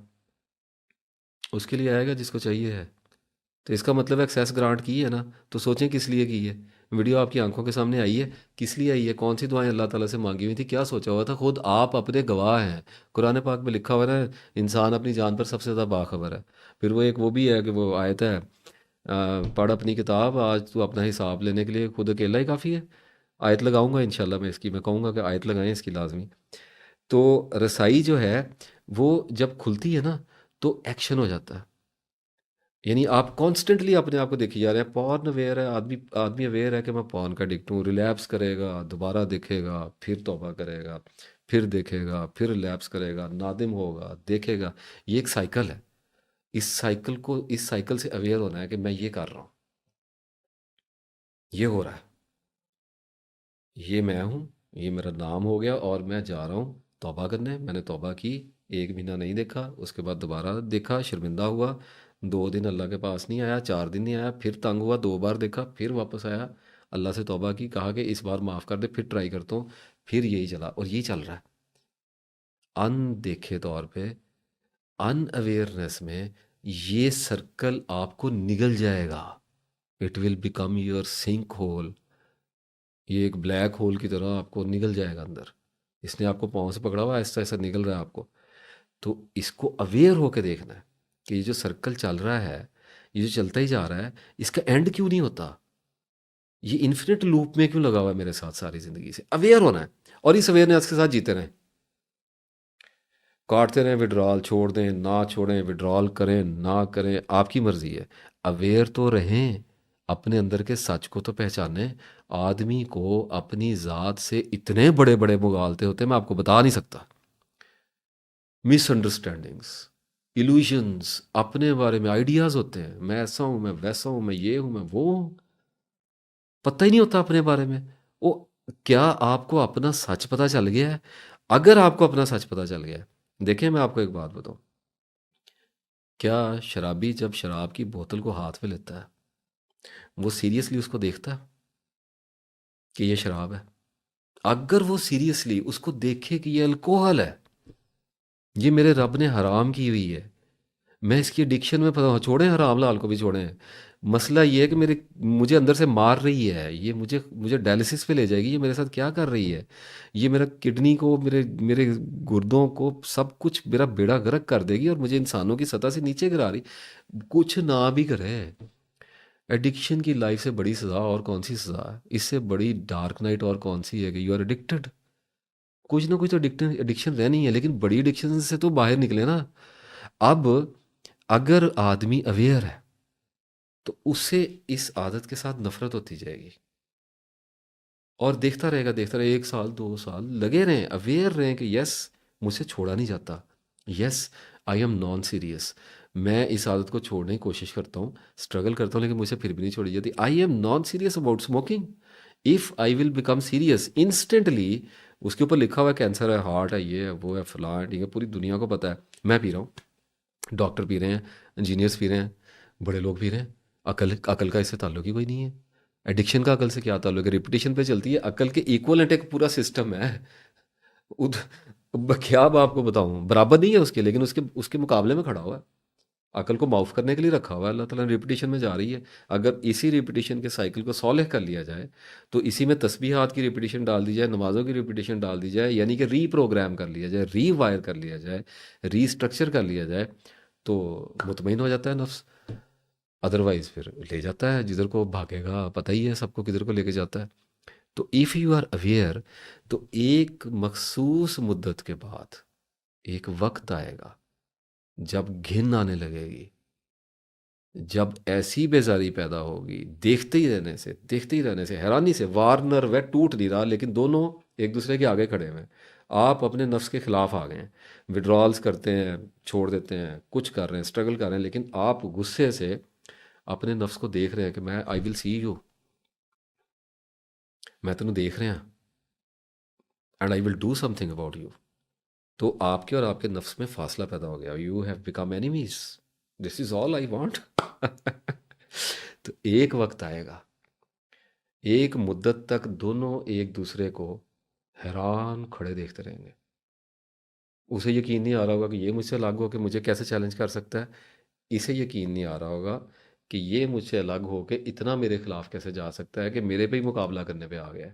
اس کے لیے آئے گا جس کو چاہیے ہے۔ تو اس کا مطلب ایکسیس گرانٹ کی ہے نا، تو سوچیں کس لیے کی ہے۔ ویڈیو آپ کی آنکھوں کے سامنے آئی ہے، کس لیے آئی ہے، کون سی دعائیں اللہ تعالیٰ سے مانگی ہوئی تھی، کیا سوچا ہوا تھا، خود آپ اپنے گواہ ہیں۔ قرآن پاک میں لکھا ہوا ہے نا، انسان اپنی جان پر سب سے زیادہ باخبر ہے۔ پھر وہ ایک وہ بھی ہے کہ وہ آیت ہے، پڑھ اپنی کتاب، آج تو اپنا حساب لینے کے لیے خود اکیلا ہی کافی ہے۔ آیت لگاؤں گا انشاءاللہ میں اس کی، میں کہوں گا کہ آیت لگائیں اس کی لازمی۔ تو رسائی جو ہے وہ جب کھلتی ہے نا تو ایکشن ہو جاتا ہے، یعنی آپ کانسٹنٹلی اپنے آپ کو دیکھی جا رہے ہیں۔ پورن اویئر ہے آدمی اویئر ہے کہ میں پورن کا ایڈکٹ ہوں، ریلیپس کرے گا، دوبارہ دیکھے گا، پھر توبہ کرے گا، پھر دیکھے گا، پھر ریلیپس کرے گا، نادم ہوگا، دیکھے گا۔ یہ ایک سائیکل ہے، اس سائیکل سے اویئر ہونا ہے کہ میں یہ کر رہا ہوں، یہ ہو رہا ہے، یہ میں ہوں، یہ میرا نام ہو گیا، اور میں جا رہا ہوں توبہ کرنے۔ میں نے توبہ کی، 1 مہینہ نہیں دیکھا، اس کے بعد دوبارہ دیکھا، شرمندہ ہوا، 2 دن اللہ کے پاس نہیں آیا، 4 دن نہیں آیا، پھر تنگ ہوا، 2 بار دیکھا، پھر واپس آیا، اللہ سے توبہ کی، کہا کہ اس بار معاف کر دے، پھر ٹرائی کرتا ہوں، پھر یہی چلا، اور یہی چل رہا ہے۔ ان دیکھے طور پہ، ان اویئرنیس میں یہ سرکل آپ کو نگل جائے گا، it will become your sinkhole. یہ ایک بلیک ہول کی طرح آپ کو نگل جائے گا اندر۔ اس نے آپ کو پاؤں سے پکڑا ہوا، ایسا ایسا نگل رہا ہے آپ کو۔ تو اس کو اویئر ہو کے دیکھنا ہے کہ یہ جو سرکل چل رہا ہے، یہ جو چلتا ہی جا رہا ہے، اس کا اینڈ کیوں نہیں ہوتا؟ یہ انفینٹ لوپ میں کیوں لگا ہوا ہے میرے ساتھ ساری زندگی سے؟ اویئر ہونا ہے اور اس اویئرنیس کے ساتھ جیتے رہیں، کاٹتے رہیں، وڈرال چھوڑ دیں نہ چھوڑیں، وڈرال کریں نہ کریں، آپ کی مرضی ہے، اویئر تو رہیں، اپنے اندر کے سچ کو تو پہچانیں۔ آدمی کو اپنی ذات سے اتنے بڑے بڑے مغالطے ہوتے ہیں میں آپ کو بتا نہیں سکتا، مس انڈرسٹینڈنگس، ایلوژنس، اپنے بارے میں آئیڈیاز ہوتے ہیں، میں ایسا ہوں، میں ویسا ہوں، میں یہ ہوں، میں وہ ہوں، پتہ ہی نہیں ہوتا اپنے بارے میں۔ وہ کیا آپ کو اپنا سچ پتہ چل گیا ہے؟ اگر آپ کو اپنا سچ پتہ چل گیا ہے، دیکھیں میں آپ کو ایک بات بتاؤں، کیا شرابی جب شراب کی بوتل کو ہاتھ میں لیتا ہے وہ سیریسلی اس کو دیکھتا ہے کہ یہ شراب ہے؟ اگر وہ سیریسلی اس کو دیکھے کہ یہ الکوہل ہے، یہ میرے رب نے حرام کی ہوئی ہے، میں اس کی ایڈکشن میں چھوڑیں، حرام لال کو بھی چھوڑیں، مسئلہ یہ ہے کہ مجھے اندر سے مار رہی ہے، یہ مجھے ڈائلسس پہ لے جائے گی، یہ میرے ساتھ کیا کر رہی ہے، یہ میرا کڈنی کو، میرے گردوں کو، سب کچھ میرا بیڑا غرق کر دے گی اور مجھے انسانوں کی سطح سے نیچے گرا رہی، کچھ نہ بھی کرے۔ ایڈکشن کی لائف سے بڑی سزا اور کون سی سزا ہے؟ اس سے بڑی ڈارک نائٹ اور کون سی ہے کہ یو آر ایڈکٹڈ؟ کچھ نہ کچھ تو ایڈکشن رہنی ہے، لیکن بڑی ایڈکشن سے تو باہر نکلے نا۔ اب اگر آدمی اویئر ہے تو اس سے اس عادت کے ساتھ نفرت ہوتی جائے گی اور دیکھتا رہے گا، 1 سال 2 سال لگے رہیں، اویئر رہیں کہ یس مجھ سے چھوڑا نہیں جاتا، یس آئی ایم نان سیریس، میں اس عادت کو چھوڑنے کی کوشش کرتا ہوں، اسٹرگل کرتا ہوں، لیکن مجھ سے پھر بھی نہیں چھوڑی جاتی۔ I am non serious about smoking, if I will become serious instantly, اس کے اوپر لکھا ہوا ہے کینسر ہے، ہارٹ ہے، یہ ہے وہ ہے فلاں ہے، ٹھیک ہے، پوری دنیا کو پتہ ہے، میں پی رہا ہوں، ڈاکٹر پی رہے ہیں، انجینئرس پی رہے ہیں، بڑے لوگ پی رہے ہیں، عقل کا اس سے تعلق ہی کوئی نہیں ہے۔ ایڈکشن کا عقل سے کیا تعلق ہے؟ ریپیٹیشن پہ چلتی ہے، عقل کے ایکولنٹ ایک پورا سسٹم ہے، کیا اب آپ کو بتاؤں، برابر نہیں ہے اس کے، لیکن اس کے مقابلے میں کھڑا ہوا ہے، عقل کو معاف کرنے کے لیے رکھا ہوا ہے اللہ تعالیٰ نے، ریپیٹیشن میں جا رہی ہے۔ اگر اسی ریپیٹیشن کے سائیکل کو صالح کر لیا جائے تو اسی میں تسبیحات کی ریپیٹیشن ڈال دی جائے، نمازوں کی ریپیٹیشن ڈال دی جائے، یعنی کہ ری پروگرام کر لیا جائے، ری وائر کر لیا جائے، ری اسٹرکچر کر لیا جائے، تو مطمئن ہو جاتا ہے نفس۔ ادروائز پھر لے جاتا ہے جدھر کو بھاگے گا، پتہ ہی ہے سب کو کدھر کو لے کے جاتا ہے۔ تو ایف یو آر اویئر تو ایک مخصوص مدت کے بعد ایک وقت آئے گا جب گھن آنے لگے گی، جب ایسی بیزاری پیدا ہوگی، دیکھتے ہی رہنے سے، حیرانی سے، وارنر وہ ٹوٹ نہیں رہا لیکن دونوں ایک دوسرے کے آگے کھڑے ہوئے ہیں، آپ اپنے نفس کے خلاف آ گئے ہیں، وڈرالز کرتے ہیں، چھوڑ دیتے ہیں، کچھ کر رہے ہیں، اسٹرگل کر رہے ہیں، لیکن آپ غصے سے اپنے نفس کو دیکھ رہے ہیں کہ میں آئی ول سی یو، میں تینوں دیکھ رہے ہیں and I will do some thing about you. تو آپ کے اور آپ کے نفس میں فاصلہ پیدا ہو گیا، you have become enemies, this is all I want. تو ایک وقت آئے گا، ایک مدت تک دونوں ایک دوسرے کو حیران کھڑے دیکھتے رہیں گے، اسے یقین نہیں آ رہا ہوگا کہ یہ مجھ سے الگ ہو کے مجھے کیسے چیلنج کر سکتا ہے، اسے یقین نہیں آ رہا ہوگا کہ یہ مجھ سے الگ ہو کے اتنا میرے خلاف کیسے جا سکتا ہے کہ میرے پہ ہی مقابلہ کرنے پہ آ گیا ہے۔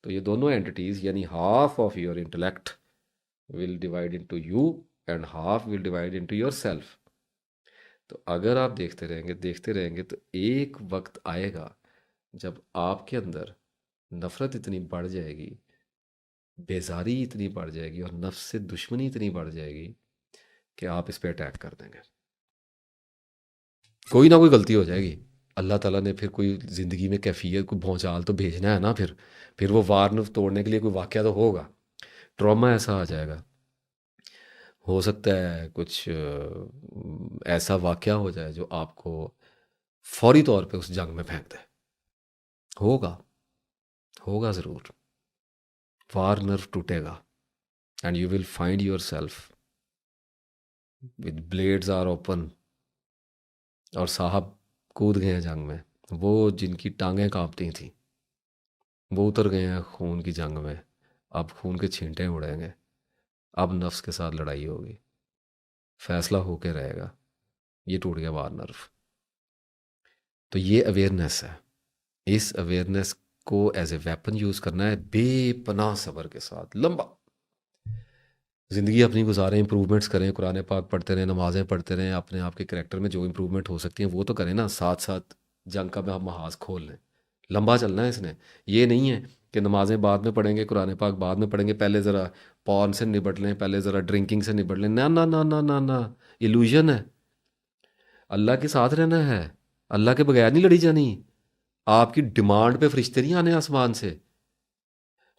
تو یہ دونوں اینٹیز یعنی half of your intellect will divide into you and half will divide into your self. تو اگر آپ دیکھتے رہیں گے تو ایک وقت آئے گا جب آپ کے اندر نفرت اتنی بڑھ جائے گی، بیزاری اتنی بڑھ جائے گی اور نفس سے دشمنی اتنی بڑھ جائے گی کہ آپ اس پہ اٹیک کر دیں گے، کوئی نہ کوئی غلطی ہو جائے گی، اللہ تعالیٰ نے پھر کوئی زندگی میں کیفیت کو بھونچال تو بھیجنا ہے نا، پھر وہ وارن توڑنے کے لیے کوئی واقعہ تو ہوگا، ٹراما ایسا آ جائے گا، ہو سکتا ہے کچھ ایسا واقعہ ہو جائے جو آپ کو فوری طور پہ اس جنگ میں پھینک دے، ہوگا ضرور، وار نرو ٹوٹے گا and you will find yourself with blades are open, اور صاحب کود گئے ہیں جنگ میں، وہ جن کی ٹانگیں کانپتی تھیں وہ اتر گئے ہیں خون کی جنگ میں، اب خون کے چھینٹے اڑیں گے، اب نفس کے ساتھ لڑائی ہوگی، فیصلہ ہو کے رہے گا، یہ ٹوٹ گیا وار نرو۔ تو یہ اویئرنیس ہے، اس اویئرنیس کو ایز اے ویپن یوز کرنا ہے، بے پناہ صبر کے ساتھ، لمبا زندگی اپنی گزاریں، امپرومنٹس کریں، قرآن پاک پڑھتے رہیں، نمازیں پڑھتے رہیں، اپنے آپ کے کریکٹر میں جو امپرومنٹ ہو سکتی ہیں وہ تو کریں نا، ساتھ ساتھ جنگ کا محاذ کھول لیں، لمبا چلنا ہے اس نے. یہ نہیں ہے کہ نمازیں بعد میں پڑھیں گے، قرآن پاک بعد میں پڑھیں گے، پہلے ذرا پورن سے نبٹ لیں، پہلے ذرا ڈرنکنگ سے نبٹ لیں. نہ نہ نہ نہ نہ نہ، ایلوژن ہے. اللہ کے ساتھ رہنا ہے، اللہ کے بغیر نہیں لڑی جانی. آپ کی ڈیمانڈ پہ فرشتے نہیں آنے آسمان سے.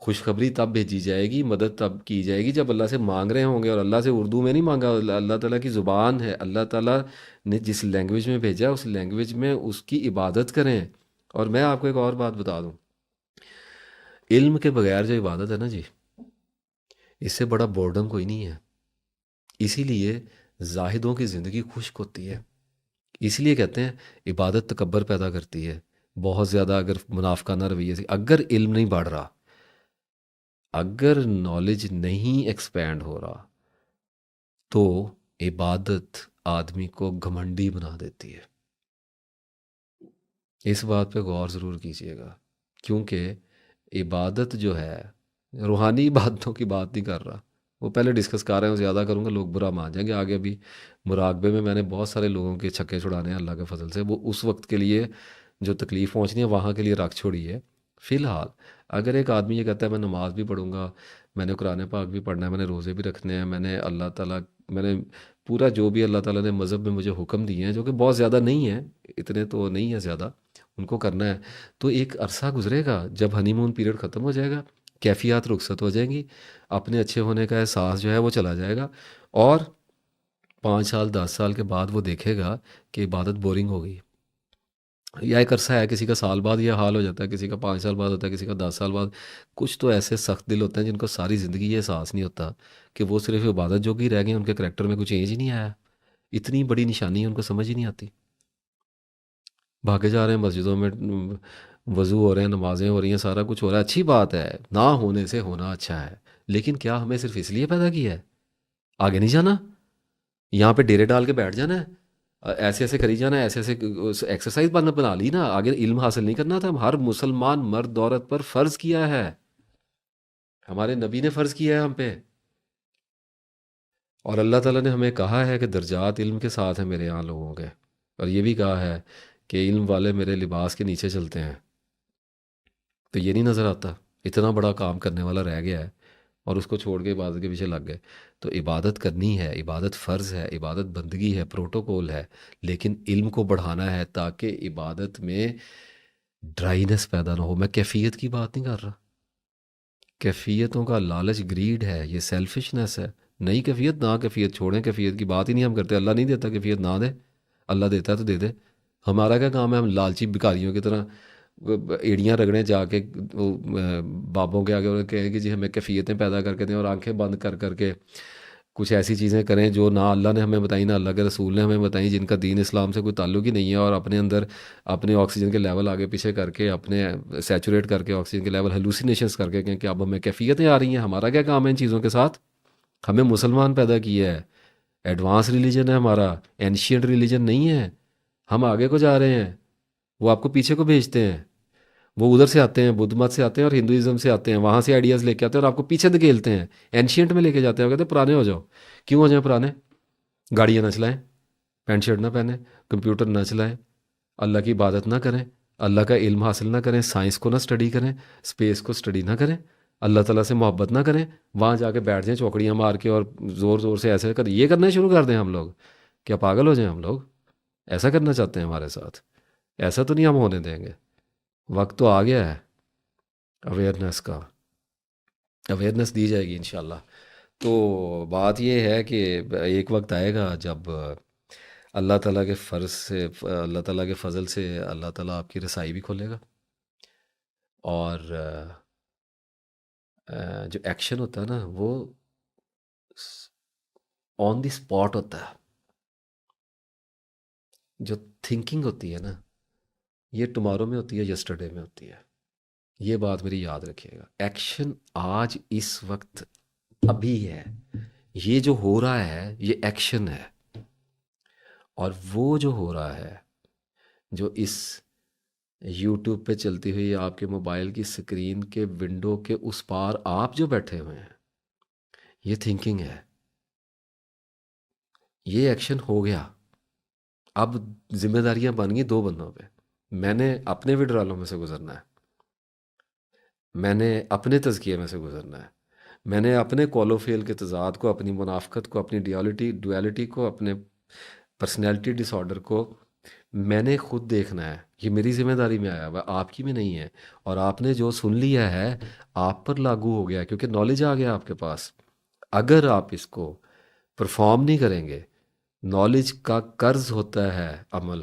خوشخبری تب بھیجی جائے گی، مدد تب کی جائے گی جب اللہ سے مانگ رہے ہوں گے. اور اللہ سے اردو میں نہیں مانگا، اللہ تعالیٰ کی زبان ہے. اللہ تعالیٰ نے جس لینگویج میں بھیجا اس لینگویج میں اس کی عبادت کریں. اور میں آپ کو ایک اور بات بتا دوں، علم کے بغیر جو عبادت ہے نا جی، اس سے بڑا بورڈم کوئی نہیں ہے. اسی لیے زاہدوں کی زندگی خشک ہوتی ہے. اس لیے کہتے ہیں عبادت تکبر پیدا کرتی ہے. بہت زیادہ اگر منافقانہ رویے سے، اگر علم نہیں بڑھ رہا، اگر نالج نہیں ایکسپینڈ ہو رہا، تو عبادت آدمی کو گھمنڈی بنا دیتی ہے. اس بات پہ غور ضرور کیجیے گا، کیونکہ عبادت جو ہے، روحانی عبادتوں کی بات نہیں کر رہا، وہ پہلے ڈسکس کر رہے ہیں، زیادہ کروں گا لوگ برا مان جائیں گے. آگے ابھی مراقبے میں نے بہت سارے لوگوں کے چھکے چھڑانے ہیں اللہ کے فضل سے. وہ اس وقت کے لیے جو تکلیف پہنچنی ہے وہاں کے لیے رکھ چھوڑی ہے. فی الحال اگر ایک آدمی یہ کہتا ہے میں نماز بھی پڑھوں گا، میں نے قرآن پاک بھی پڑھنا ہے، میں نے روزے بھی رکھنے ہیں، میں نے اللہ تعالیٰ، میں نے پورا جو بھی اللہ تعالیٰ نے مذہب میں مجھے حکم دیے ہیں، جو کہ بہت زیادہ نہیں ہیں، اتنے تو نہیں ہیں زیادہ، ان کو کرنا ہے. تو ایک عرصہ گزرے گا، جب ہنی مون پیریڈ ختم ہو جائے گا، کیفیات رخصت ہو جائیں گی، اپنے اچھے ہونے کا احساس جو ہے وہ چلا جائے گا. اور 5 سال 10 سال کے بعد وہ دیکھے گا کہ عبادت بورنگ ہو گئی. یا ایک عرصہ ہے، کسی کا سال بعد یہ حال ہو جاتا ہے، کسی کا 5 سال بعد ہوتا ہے، کسی کا 10 سال بعد. کچھ تو ایسے سخت دل ہوتے ہیں جن کو ساری زندگی یہ احساس نہیں ہوتا کہ وہ صرف عبادت جو کی رہ گئی، ان کے کریکٹر میں کوئی چینج ہی نہیں آیا. اتنی بڑی نشانی ہے، ان کو سمجھ ہی نہیں آتی. بھاگے جا رہے ہیں مسجدوں میں، وضو ہو رہے ہیں، نمازیں ہو رہی ہیں، سارا کچھ ہو رہا ہے. اچھی بات ہے، نہ ہونے سے ہونا اچھا ہے، لیکن کیا ہمیں صرف اس لیے پیدا کیا ہے؟ آگے نہیں جانا؟ یہاں پہ ڈیرے ڈال کے بیٹھ جانا ہے؟ ایسے ایسے کری جانا ہے، ایسے ایسے ایکسرسائز بنا لی نا، آگے علم حاصل نہیں کرنا تھا؟ ہر مسلمان مرد عورت پر فرض کیا ہے، ہمارے نبی نے فرض کیا ہے ہم پہ. اور اللہ تعالیٰ نے ہمیں کہا ہے کہ درجات علم کے ساتھ ہیں میرے یہاں لوگوں کے. اور یہ بھی کہا ہے کہ علم والے میرے لباس کے نیچے چلتے ہیں. تو یہ نہیں نظر آتا اتنا بڑا کام کرنے والا رہ گیا ہے اور اس کو چھوڑ کے عبادت کے پیچھے لگ گئے. تو عبادت کرنی ہے، عبادت فرض ہے، عبادت بندگی ہے، پروٹوکول ہے، لیکن علم کو بڑھانا ہے تاکہ عبادت میں ڈرائینس پیدا نہ ہو. میں کیفیت کی بات نہیں کر رہا، کیفیتوں کا لالچ گریڈ ہے، یہ سیلفشنس ہے. نئی کیفیت نہ کیفیت چھوڑیں، کیفیت کی بات ہی نہیں ہم کرتے. اللہ نہیں دیتا کیفیت نہ دے، اللہ دیتا ہے تو دے دے. ہمارا کیا کام ہے؟ ہم لالچی بھکاریوں کی طرح ایڑیاں رگڑیں جا کے بابوں کے آگے، کہیں کہ جی ہمیں کیفیتیں پیدا کر کے دیں، اور آنکھیں بند کر کر کے کچھ ایسی چیزیں کریں جو نہ اللہ نے ہمیں بتائی، نہ اللہ کے رسول نے ہمیں بتائی، جن کا دین اسلام سے کوئی تعلق ہی نہیں ہے. اور اپنے اندر اپنے آکسیجن کے لیول آگے پیچھے کر کے، اپنے سیچوریٹ کر کے آکسیجن کے لیول ہیلوسینیشنس کر کے کہ اب ہمیں کیفیتیں آ رہی ہیں. ہمارا کیا کام ہے ان چیزوں کے ساتھ؟ ہمیں مسلمان پیدا کیا ہے، ایڈوانس ریلیجن ہے ہمارا، اینشینٹ ریلیجن نہیں ہے. ہم آگے کو جا رہے ہیں، وہ آپ کو پیچھے کو بھیجتے ہیں. وہ ادھر سے آتے ہیں، بدھ مت سے آتے ہیں اور ہندوازم سے آتے ہیں، وہاں سے آئیڈیاز لے کے آتے ہیں اور آپ کو پیچھے دھکیلتے ہیں، اینشینٹ میں لے کے جاتے ہیں. وہ کہتے ہیں پرانے ہو جاؤ. کیوں ہو جائیں پرانے؟ گاڑیاں نہ چلائیں، پینٹ شرٹ نہ پہنیں، کمپیوٹر نہ چلائیں، اللہ کی عبادت نہ کریں، اللہ کا علم حاصل نہ کریں، سائنس کو نہ اسٹڈی کریں، اسپیس کو اسٹڈی نہ کریں، اللہ تعالیٰ سے محبت نہ کریں. وہاں جا کے بیٹھ جائیں چوکڑیاں مار کے اور زور زور سے ایسے کر یہ کرنا شروع کر دیں. ہم لوگ کیا پاگل ہو جائیں؟ ہم لوگ ایسا کرنا چاہتے ہیں ہمارے ساتھ؟ ایسا تو نہیں ہم ہونے دیں گے. وقت تو آ گیا ہے اویئرنیس کا، اویئرنیس دی جائے گی انشاءاللہ. تو بات یہ ہے کہ ایک وقت آئے گا جب اللہ تعالیٰ کے فرض سے، اللہ تعالیٰ کے فضل سے اللہ تعالیٰ آپ کی رسائی بھی کھولے گا. اور جو ایکشن ہوتا ہے نا وہ آن دی اسپاٹ ہوتا ہے. جو تھنکنگ ہوتی ہے نا یہ ٹمارو میں ہوتی ہے، یسٹرڈے میں ہوتی ہے. یہ بات میری یاد رکھیے گا. ایکشن آج اس وقت ابھی ہے، یہ جو ہو رہا ہے یہ ایکشن ہے. اور وہ جو ہو رہا ہے، جو اس یوٹیوب پہ چلتی ہوئی آپ کے موبائل کی سکرین کے ونڈو کے اس پار آپ جو بیٹھے ہوئے ہیں، یہ تھنکنگ ہے، یہ ایکشن ہو گیا. اب ذمہ داریاں بن گئی 2 بندوں پہ. میں نے اپنے وڈرالوں میں سے گزرنا ہے، میں نے اپنے تزکیے میں سے گزرنا ہے، میں نے اپنے قول و فعل کے تضاد کو، اپنی منافقت کو، اپنی ڈویلٹی کو، اپنے پرسنالٹی ڈس آرڈر کو میں نے خود دیکھنا ہے۔ یہ میری ذمہ داری میں آیا ہوا ہے، آپ کی بھی نہیں ہے۔ اور آپ نے جو سن لیا ہے آپ پر لاگو ہو گیا، کیونکہ نالج آ گیا آپ کے پاس۔ اگر آپ اس کو پرفارم نہیں کریں گے، نالج کا قرض ہوتا ہے عمل،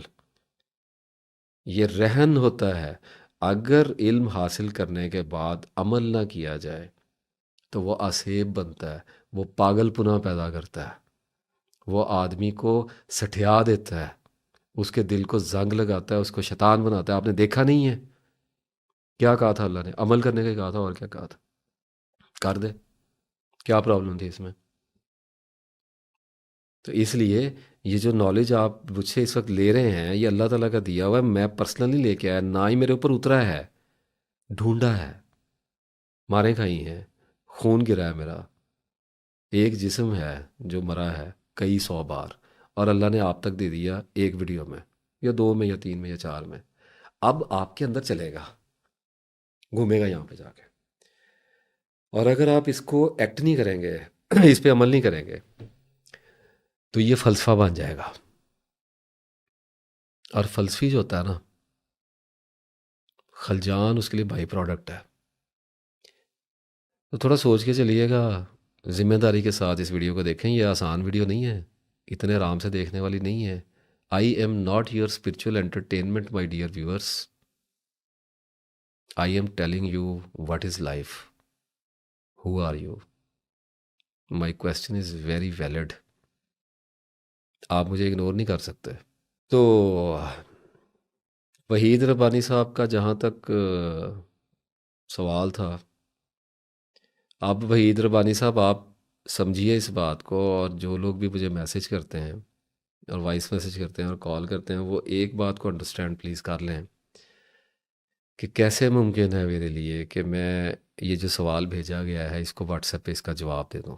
یہ رہن ہوتا ہے۔ اگر علم حاصل کرنے کے بعد عمل نہ کیا جائے تو وہ آسیب بنتا ہے، وہ پاگل پنا پیدا کرتا ہے، وہ آدمی کو سٹھیا دیتا ہے، اس کے دل کو زنگ لگاتا ہے، اس کو شیطان بناتا ہے۔ آپ نے دیکھا نہیں ہے کیا کہا تھا اللہ نے؟ عمل کرنے کا ہی کہا تھا، اور کیا کہا تھا؟ کر دے، کیا پرابلم تھی اس میں؟ تو اس لیے یہ جو نالج آپ مجھ سے اس وقت لے رہے ہیں، یہ اللہ تعالیٰ کا دیا ہوا ہے، میں پرسنلی لے کے آیا، نہ ہی میرے اوپر اترا ہے، ڈھونڈا ہے، مارے کھائی ہیں، خون گرا ہے میرا، ایک جسم ہے جو مرا ہے کئی 100 بار، اور اللہ نے آپ تک دے دیا ایک ویڈیو میں یا 2 میں یا 3 میں یا 4 میں۔ اب آپ کے اندر چلے گا، گھومے گا یہاں پہ جا کے، اور اگر آپ اس کو ایکٹ نہیں کریں گے، اس پہ عمل نہیں کریں گے، تو یہ فلسفہ بن جائے گا۔ اور فلسفی جو ہوتا ہے نا، خلجان اس کے لیے بائی پروڈکٹ ہے۔ تو تھوڑا سوچ کے چلیے گا، ذمہ داری کے ساتھ اس ویڈیو کو دیکھیں، یہ آسان ویڈیو نہیں ہے، اتنے آرام سے دیکھنے والی نہیں ہے۔ I am not your spiritual entertainment my dear viewers, I am telling you what is life, who are you, my question is very valid, آپ مجھے اگنور نہیں کر سکتے۔ تو وحید ربانی صاحب کا جہاں تک سوال تھا، اب وحید ربانی صاحب آپ سمجھیے اس بات کو، اور جو لوگ بھی مجھے میسج کرتے ہیں اور وائس میسج کرتے ہیں اور کال کرتے ہیں، وہ ایک بات کو انڈرسٹینڈ پلیز کر لیں کہ کیسے ممکن ہے میرے لیے کہ میں یہ جو سوال بھیجا گیا ہے اس کو واٹس ایپ پہ اس کا جواب دے دوں،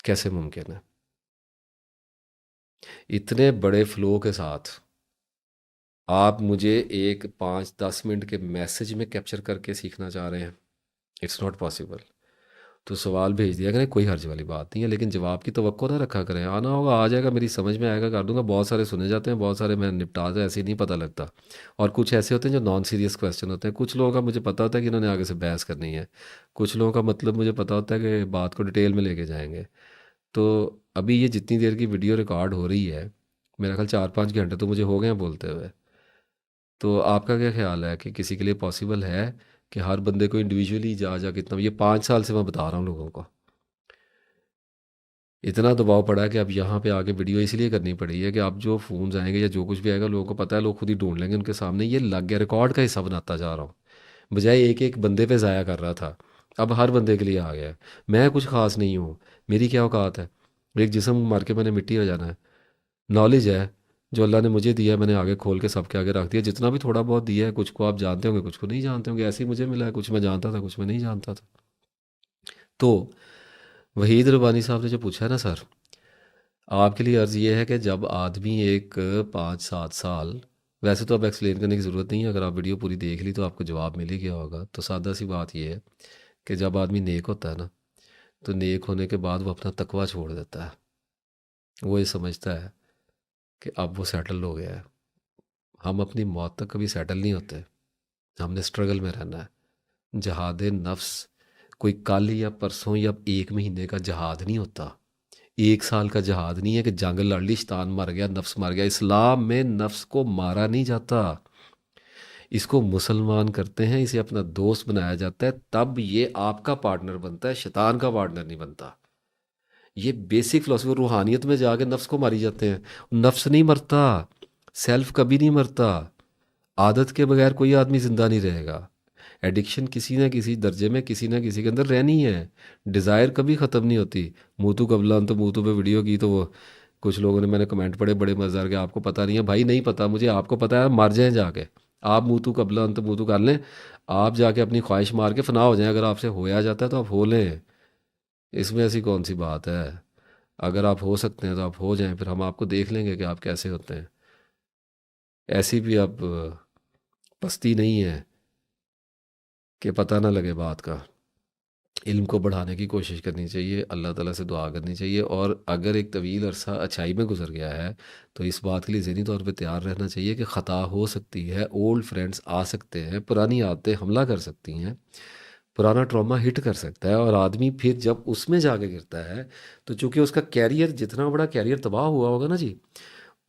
کیسے ممکن ہے؟ اتنے بڑے فلو کے ساتھ آپ مجھے ایک 5-10 منٹ کے میسج میں کیپچر کر کے سیکھنا چاہ رہے ہیں، اٹس ناٹ پاسبل۔ تو سوال بھیج دیا کریں، کوئی حرج والی بات نہیں ہے، لیکن جواب کی توقع نہ رکھا کریں۔ آنا ہوگا آ جائے گا، میری سمجھ میں آئے گا کر دوں گا۔ بہت سارے سنے جاتے ہیں، بہت سارے میں نپٹا دے، ایسے ہی نہیں پتہ لگتا، اور کچھ ایسے ہوتے ہیں جو نان سیریس کویسچن ہوتے ہیں۔ کچھ لوگوں کا مجھے پتہ ہوتا ہے کہ انہوں نے آگے سے بحث کرنی ہے، کچھ لوگوں کا مطلب مجھے پتہ ہوتا ہے کہ بات کو ڈیٹیل میں لے کے جائیں گے۔ تو ابھی یہ جتنی دیر کی ویڈیو ریکارڈ ہو رہی ہے، میرا خیال 4-5 گھنٹے تو مجھے ہو گئے ہیں بولتے ہوئے۔ تو آپ کا کیا خیال ہے کہ کسی کے لیے پاسبل ہے کہ ہر بندے کو انڈیویجولی جا کے اتنا؟ یہ 5 سال سے میں بتا رہا ہوں لوگوں کو، اتنا دباؤ پڑا ہے کہ اب یہاں پہ آگے ویڈیو اس لیے کرنی پڑی ہے کہ اب جو فونز آئیں گے یا جو کچھ بھی آئے گا لوگوں کو پتہ ہے، لوگ خود ہی ڈھونڈ لیں گے ان کے سامنے۔ یہ لگ گیا، ریکارڈ کا حصہ بناتا جا رہا ہوں، بجائے ایک ایک بندے پہ ضائع کر رہا تھا، اب ہر بندے کے لیے آ گیا ہے۔ میں کچھ خاص نہیں ہوں، میری کیا اوقات ہے؟ ایک جسم مار کے میں نے مٹی ہو جانا ہے۔ نالج ہے جو اللہ نے مجھے دیا ہے، میں نے آگے کھول کے سب کے آگے رکھ دیا، جتنا بھی تھوڑا بہت دیا ہے۔ کچھ کو آپ جانتے ہوں گے، کچھ کو نہیں جانتے ہوں گے، ایسے ہی مجھے ملا ہے، کچھ میں جانتا تھا، کچھ میں نہیں جانتا تھا۔ تو وحید ربانی صاحب نے جو پوچھا ہے نا سر، آپ کے لیے عرض یہ ہے کہ جب آدمی ایک 5-7 سال، ویسے تو اب ایکسپلین کرنے کی ضرورت نہیں ہے، اگر آپ ویڈیو پوری دیکھ لی تو آپ کو جواب مل ہی گیا ہوگا۔ تو سادہ سی بات یہ ہے کہ جب آدمی نیک ہوتا ہے نا، تو نیک ہونے کے بعد وہ اپنا تقویٰ چھوڑ دیتا ہے، وہ یہ سمجھتا ہے کہ اب وہ سیٹل ہو گیا ہے۔ ہم اپنی موت تک کبھی سیٹل نہیں ہوتے، ہم نے اسٹرگل میں رہنا ہے۔ جہاد نفس کوئی کل یا پرسوں یا 1 مہینے کا جہاد نہیں ہوتا، 1 سال کا جہاد نہیں ہے کہ جنگ لڑ لی، شیطان مر گیا، نفس مر گیا۔ اسلام میں نفس کو مارا نہیں جاتا، اس کو مسلمان کرتے ہیں، اسے اپنا دوست بنایا جاتا ہے، تب یہ آپ کا پارٹنر بنتا ہے، شیطان کا پارٹنر نہیں بنتا۔ یہ بیسک فلسفی، روحانیت میں جا کے نفس کو ماری جاتے ہیں، نفس نہیں مرتا، سیلف کبھی نہیں مرتا۔ عادت کے بغیر کوئی آدمی زندہ نہیں رہے گا، ایڈکشن کسی نہ کسی درجے میں کسی نہ کسی کے اندر رہنی ہے، ڈیزائر کبھی ختم نہیں ہوتی۔ موتو قبلان تو موتو پہ ویڈیو کی تو وہ کچھ لوگوں نے، میں نے کمنٹ پڑھے بڑے مزدار کہ آپ کو پتہ نہیں ہے۔ بھائی نہیں پتہ مجھے، آپ کو پتہ ہے، مر جائیں جا کے، آپ موتو قبلان تو موتو کر لیں، آپ جا کے اپنی خواہش مار کے فنا ہو جائیں، اگر آپ سے ہویا جاتا ہے تو آپ ہو لیں، اس میں ایسی کون سی بات ہے؟ اگر آپ ہو سکتے ہیں تو آپ ہو جائیں، پھر ہم آپ کو دیکھ لیں گے کہ آپ کیسے ہوتے ہیں۔ ایسی بھی اب پستی نہیں ہے کہ پتہ نہ لگے بات کا. علم کو بڑھانے کی کوشش کرنی چاہیے، اللہ تعالیٰ سے دعا کرنی چاہیے، اور اگر ایک طویل عرصہ اچھائی میں گزر گیا ہے تو اس بات کے لیے ذہنی طور پہ تیار رہنا چاہیے کہ خطا ہو سکتی ہے، اولڈ فرینڈس آ سکتے ہیں، پرانی عادتیں حملہ کر سکتی ہیں، پرانا ٹراما ہٹ کر سکتا ہے، اور آدمی پھر جب اس میں جا کے گرتا ہے تو چونکہ اس کا کیریئر، جتنا بڑا کیریئر تباہ ہوا ہوگا نا جی،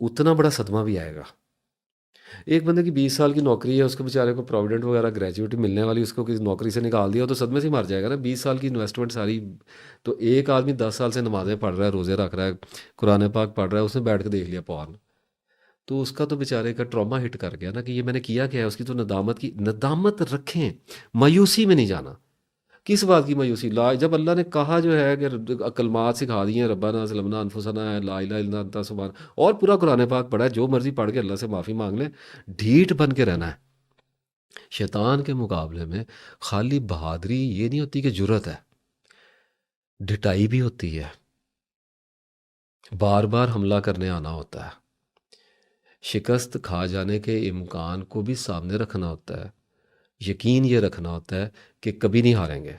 اتنا بڑا صدمہ بھی آئے گا. ایک بندے کی 20 سال کی نوکری ہے، اس کو بیچارے کو پروویڈنٹ وغیرہ گریجویٹی ملنے والی، اس کو کسی نوکری سے نکال دیا تو صدمے سے ہی مر جائے گا نا. 20 سال کی انویسٹمنٹ ساری. تو ایک آدمی 10 سال سے نمازیں پڑھ رہا ہے، روزے رکھ رہا ہے، قرآن پاک پڑھ رہا ہے، اس نے بیٹھ کے دیکھ لیا پورن، تو اس کا تو بیچارے کا ٹراما ہٹ کر گیا نا کہ یہ میں نے کیا ہے. اس کی تو ندامت رکھیں، مایوسی میں نہیں جانا. کس بات کی مایوسی؟ جب اللہ نے کہا جو ہے کہ کلمات سکھا دی ہیں، ربنا ظلمنا انفسنا ہے، لا الہ الا انت سبحان، اور پورا قرآن پاک پڑھا ہے، جو مرضی پڑھ کے اللہ سے معافی مانگ لیں، ڈھیٹ بن کے رہنا ہے. شیطان کے مقابلے میں خالی بہادری یہ نہیں ہوتی کہ جرت ہے، ڈھٹائی بھی ہوتی ہے، بار بار حملہ کرنے آنا ہوتا ہے، شکست کھا جانے کے امکان کو بھی سامنے رکھنا ہوتا ہے، یقین یہ رکھنا ہوتا ہے کہ کبھی نہیں ہاریں گے،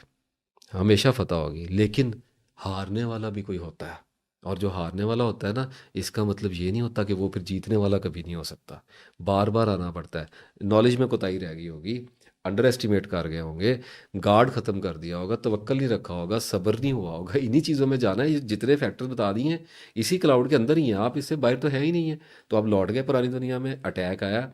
ہمیشہ فتح ہوگی. لیکن ہارنے والا بھی کوئی ہوتا ہے، اور جو ہارنے والا ہوتا ہے نا، اس کا مطلب یہ نہیں ہوتا کہ وہ پھر جیتنے والا کبھی نہیں ہو سکتا. بار بار آنا پڑتا ہے. نالج میں کوتاہی رہ گئی ہوگی، انڈر ایسٹیمیٹ کر گئے ہوں گے، گارڈ ختم کر دیا ہوگا، توکل نہیں رکھا ہوگا، صبر نہیں ہوا ہوگا. انہی چیزوں میں جانا ہے. یہ جتنے فیکٹر بتا دیے ہیں اسی کلاؤڈ کے اندر ہی ہیں، آپ اس سے باہر تو ہے ہی نہیں ہیں. تو آپ لوٹ گئے پرانی دنیا میں. اٹیک آیا،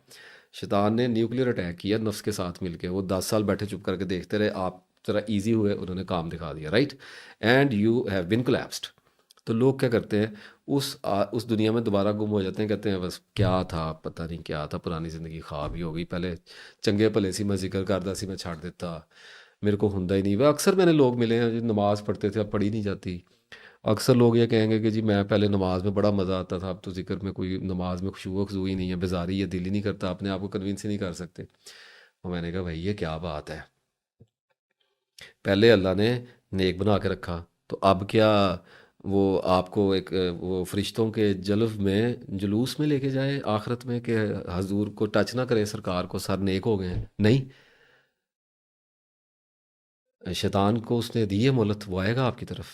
شیطان نے نیوکلیئر اٹیک کیا نفس کے ساتھ مل کے. وہ 10 سال بیٹھے چپ کر کے دیکھتے رہے، آپ ذرا ایزی ہوئے، انہوں نے کام دکھا دیا، right, and you have been collapsed. تو لوگ کیا کرتے ہیں، اس دنیا میں دوبارہ گم ہو جاتے ہیں، کہتے ہیں بس کیا تھا، پتہ نہیں کیا تھا، پرانی زندگی خواب ہی ہو گئی، پہلے چنگے بھلے سی میں ذکر کردا سی، میں چھاڑ دیتا، میرے کو ہوندا ہی نہیں. وہ اکثر میں نے لوگ ملے ہیں جو نماز پڑھتے تھے، اب پڑھی نہیں جاتی. اکثر لوگ یہ کہیں گے کہ جی میں پہلے نماز میں بڑا مزہ آتا تھا، اب تو ذکر میں کوئی، نماز میں خشوع و خضوع ہی نہیں ہے، بیزاری ہے، دل ہی نہیں کرتا، اپنے آپ کو کنونس ہی نہیں کر سکتے. اور میں نے کہا بھائی یہ کیا بات ہے، پہلے اللہ نے نیک بنا کے رکھا، تو اب کیا وہ آپ کو ایک وہ فرشتوں کے جلوس میں لے کے جائے آخرت میں کہ حضور کو ٹچ نہ کرے، سرکار کو، سر نیک ہو گئے ہیں؟ نہیں. شیطان کو اس نے دی ہے مہلت، وہ آئے گا آپ کی طرف،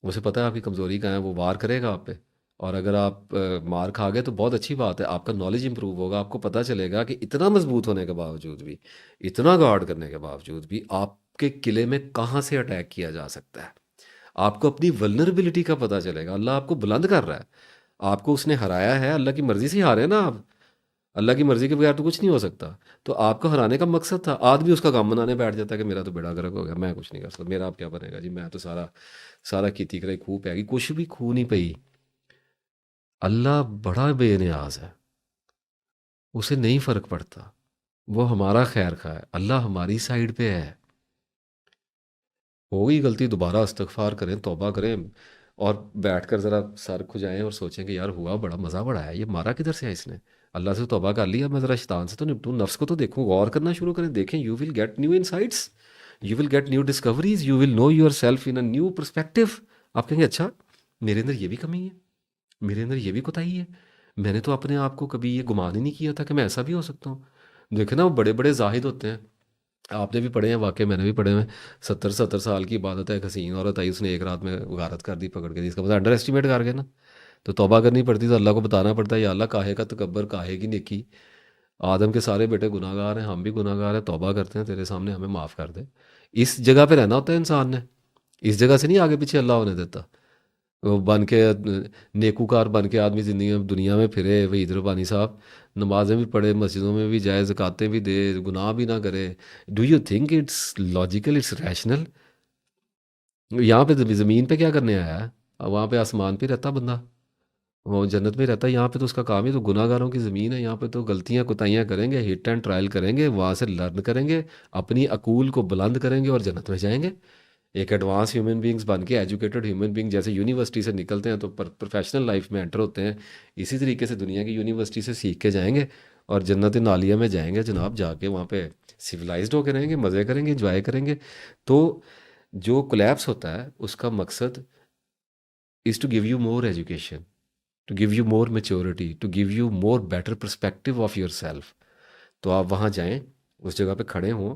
اسے پتہ ہے آپ کی کمزوری کہاں ہے، وہ وار کرے گا آپ پہ. اور اگر آپ مار کھا گئے تو بہت اچھی بات ہے، آپ کا نالج امپروو ہوگا، آپ کو پتہ چلے گا کہ اتنا مضبوط ہونے کے باوجود بھی، اتنا گارڈ کرنے کے باوجود بھی، آپ کے قلعے میں کہاں سے اٹیک کیا جا سکتا ہے. آپ کو اپنی ولنریبلٹی کا پتہ چلے گا. اللہ آپ کو بلند کر رہا ہے، آپ کو اس نے ہرایا ہے، اللہ کی مرضی سے ہی ہارے نا آپ، اللہ کی مرضی کے بغیر تو کچھ نہیں ہو سکتا. تو آپ کو ہرانے کا مقصد تھا. آدمی اس کا کام بنانے بیٹھ جاتا ہے کہ میرا تو بیڑا گرک ہو گیا، میں کچھ نہیں کر سکتا، میرا اب کیا بنے گا جی، میں تو سارا کیتی کرے خوہ پہ گی. کچھ بھی خوہ نہیں پئی. اللہ بڑا بے نیاز ہے، اسے نہیں فرق پڑتا، وہ ہمارا خیر خواہ ہے، اللہ ہماری سائیڈ پہ ہے. ہو گئی غلطی، دوبارہ استغفار کریں، توبہ کریں، اور بیٹھ کر ذرا سر کھجائیں اور سوچیں کہ یار ہوا بڑا، مزہ بڑا ہے، یہ مارا کدھر سے ہے اس نے. اللہ سے توبہ کر لی، اب میں ذرا شیطان سے تو نپٹوں، نفس کو تو دیکھوں، غور کرنا شروع کریں، دیکھیں. You will get new insights, you will get new discoveries, you will know yourself in a new perspective. آپ کہیں گے اچھا میرے اندر یہ بھی کمی ہے، میرے اندر یہ بھی کوتاہی ہے، میں نے تو اپنے آپ کو کبھی یہ گمان ہی نہیں کیا تھا کہ میں ایسا بھی ہو سکتا ہوں. دیکھیں نا، وہ بڑے بڑے زاہد ہوتے ہیں، آپ نے بھی پڑھے ہیں واقعہ، میں نے بھی پڑھے ہیں. 70 سال کی عبادت ہے، ایک حسین عورت آئی، اس نے ایک رات میں غارت کر دی پکڑ کے. اس کا مطلب انڈر ایسٹیمیٹ کر گئے نا. تو توبہ کرنی پڑتی، تو اللہ کو بتانا پڑتا ہے یا اللہ کاہے کا تکبر، کاہے کی نیکی، آدم کے سارے بیٹے گناہ گار ہیں، ہم بھی گناہ گار ہیں، توبہ کرتے ہیں تیرے سامنے، ہمیں معاف کر دے. اس جگہ پہ رہنا ہوتا ہے انسان نے، اس جگہ سے نہیں آگے پیچھے اللہ ہونے دیتا. وہ بن کے نیکوکار بن کے آدمی زندگی میں دنیا میں پھرے، وہی ادھر پانی صاحب، نمازیں بھی پڑھے، مسجدوں میں بھی جائے، زکاتیں بھی دے، گناہ بھی نہ کرے. Do you think it's logical, it's rational? یہاں پہ زمین پہ کیا کرنے آیا ہے؟ وہاں پہ آسمان پہ رہتا بندہ، وہ جنت میں رہتا ہے. یہاں پہ تو اس کا کام ہی تو گناہ گاروں کی زمین ہے. یہاں پہ تو غلطیاں کوتاہیاں کریں گے، ہٹ اینڈ ٹرائل کریں گے، وہاں سے لرن کریں گے، اپنی عقول کو بلند کریں گے اور جنت میں جائیں گے. ایک ایڈوانس ہیومن بینگز بن کے، ایجوکیٹڈ ہیومن بینگ جیسے یونیورسٹی سے نکلتے ہیں تو پروفیشنل لائف میں انٹر ہوتے ہیں، اسی طریقے سے دنیا کی یونیورسٹی سے سیکھ کے جائیں گے اور جنت عالیہ میں جائیں گے جناب. جا کے وہاں پہ سویلائزڈ ہو کے رہیں گے، مزے کریں گے، انجوائے کریں گے. تو جو کولیپس ہوتا ہے اس کا مقصد is to give you more education, to give you more maturity, to give you more better perspective of yourself. تو آپ وہاں جائیں، اس جگہ پہ کھڑے ہوں،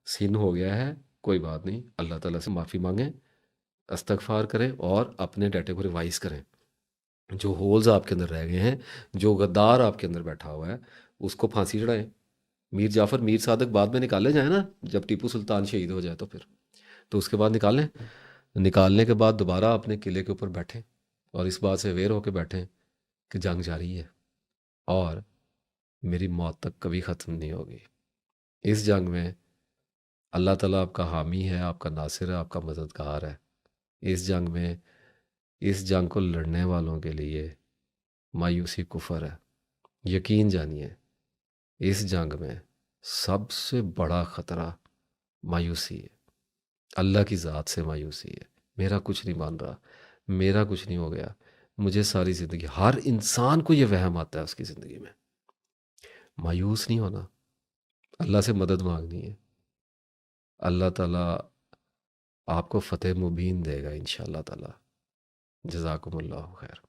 سن ہو گیا ہے، کوئی بات نہیں، اللہ تعالیٰ سے معافی مانگیں، استغفار کریں اور اپنے ڈیٹے کو ریوائز کریں. جو ہولز آپ کے اندر رہ گئے ہیں، جو غدار آپ کے اندر بیٹھا ہوا ہے، اس کو پھانسی چڑھائیں. میر جعفر میر صادق بعد میں نکالے جائیں نا، جب ٹیپو سلطان شہید ہو جائے تو اس کے بعد نکالیں. نکالنے کے بعد دوبارہ اپنے قلعے کے اوپر بیٹھیں اور اس بات سے اویئر ہو کے بیٹھیں کہ جنگ جاری ہے اور میری موت تک کبھی ختم نہیں ہوگی. اس جنگ میں اللہ تعالیٰ آپ کا حامی ہے، آپ کا ناصر ہے، آپ کا مددگار ہے. اس جنگ میں، اس جنگ کو لڑنے والوں کے لیے مایوسی کفر ہے. یقین جانیے اس جنگ میں سب سے بڑا خطرہ مایوسی ہے، اللہ کی ذات سے مایوسی ہے. میرا کچھ نہیں مان رہا، میرا کچھ نہیں ہو گیا. مجھے ساری زندگی، ہر انسان کو یہ وہم آتا ہے اس کی زندگی میں. مایوس نہیں ہونا، اللہ سے مدد مانگنی ہے. اللہ تعالیٰ آپ کو فتح مبین دے گا انشاءاللہ تعالیٰ. جزاکم اللہ خیر.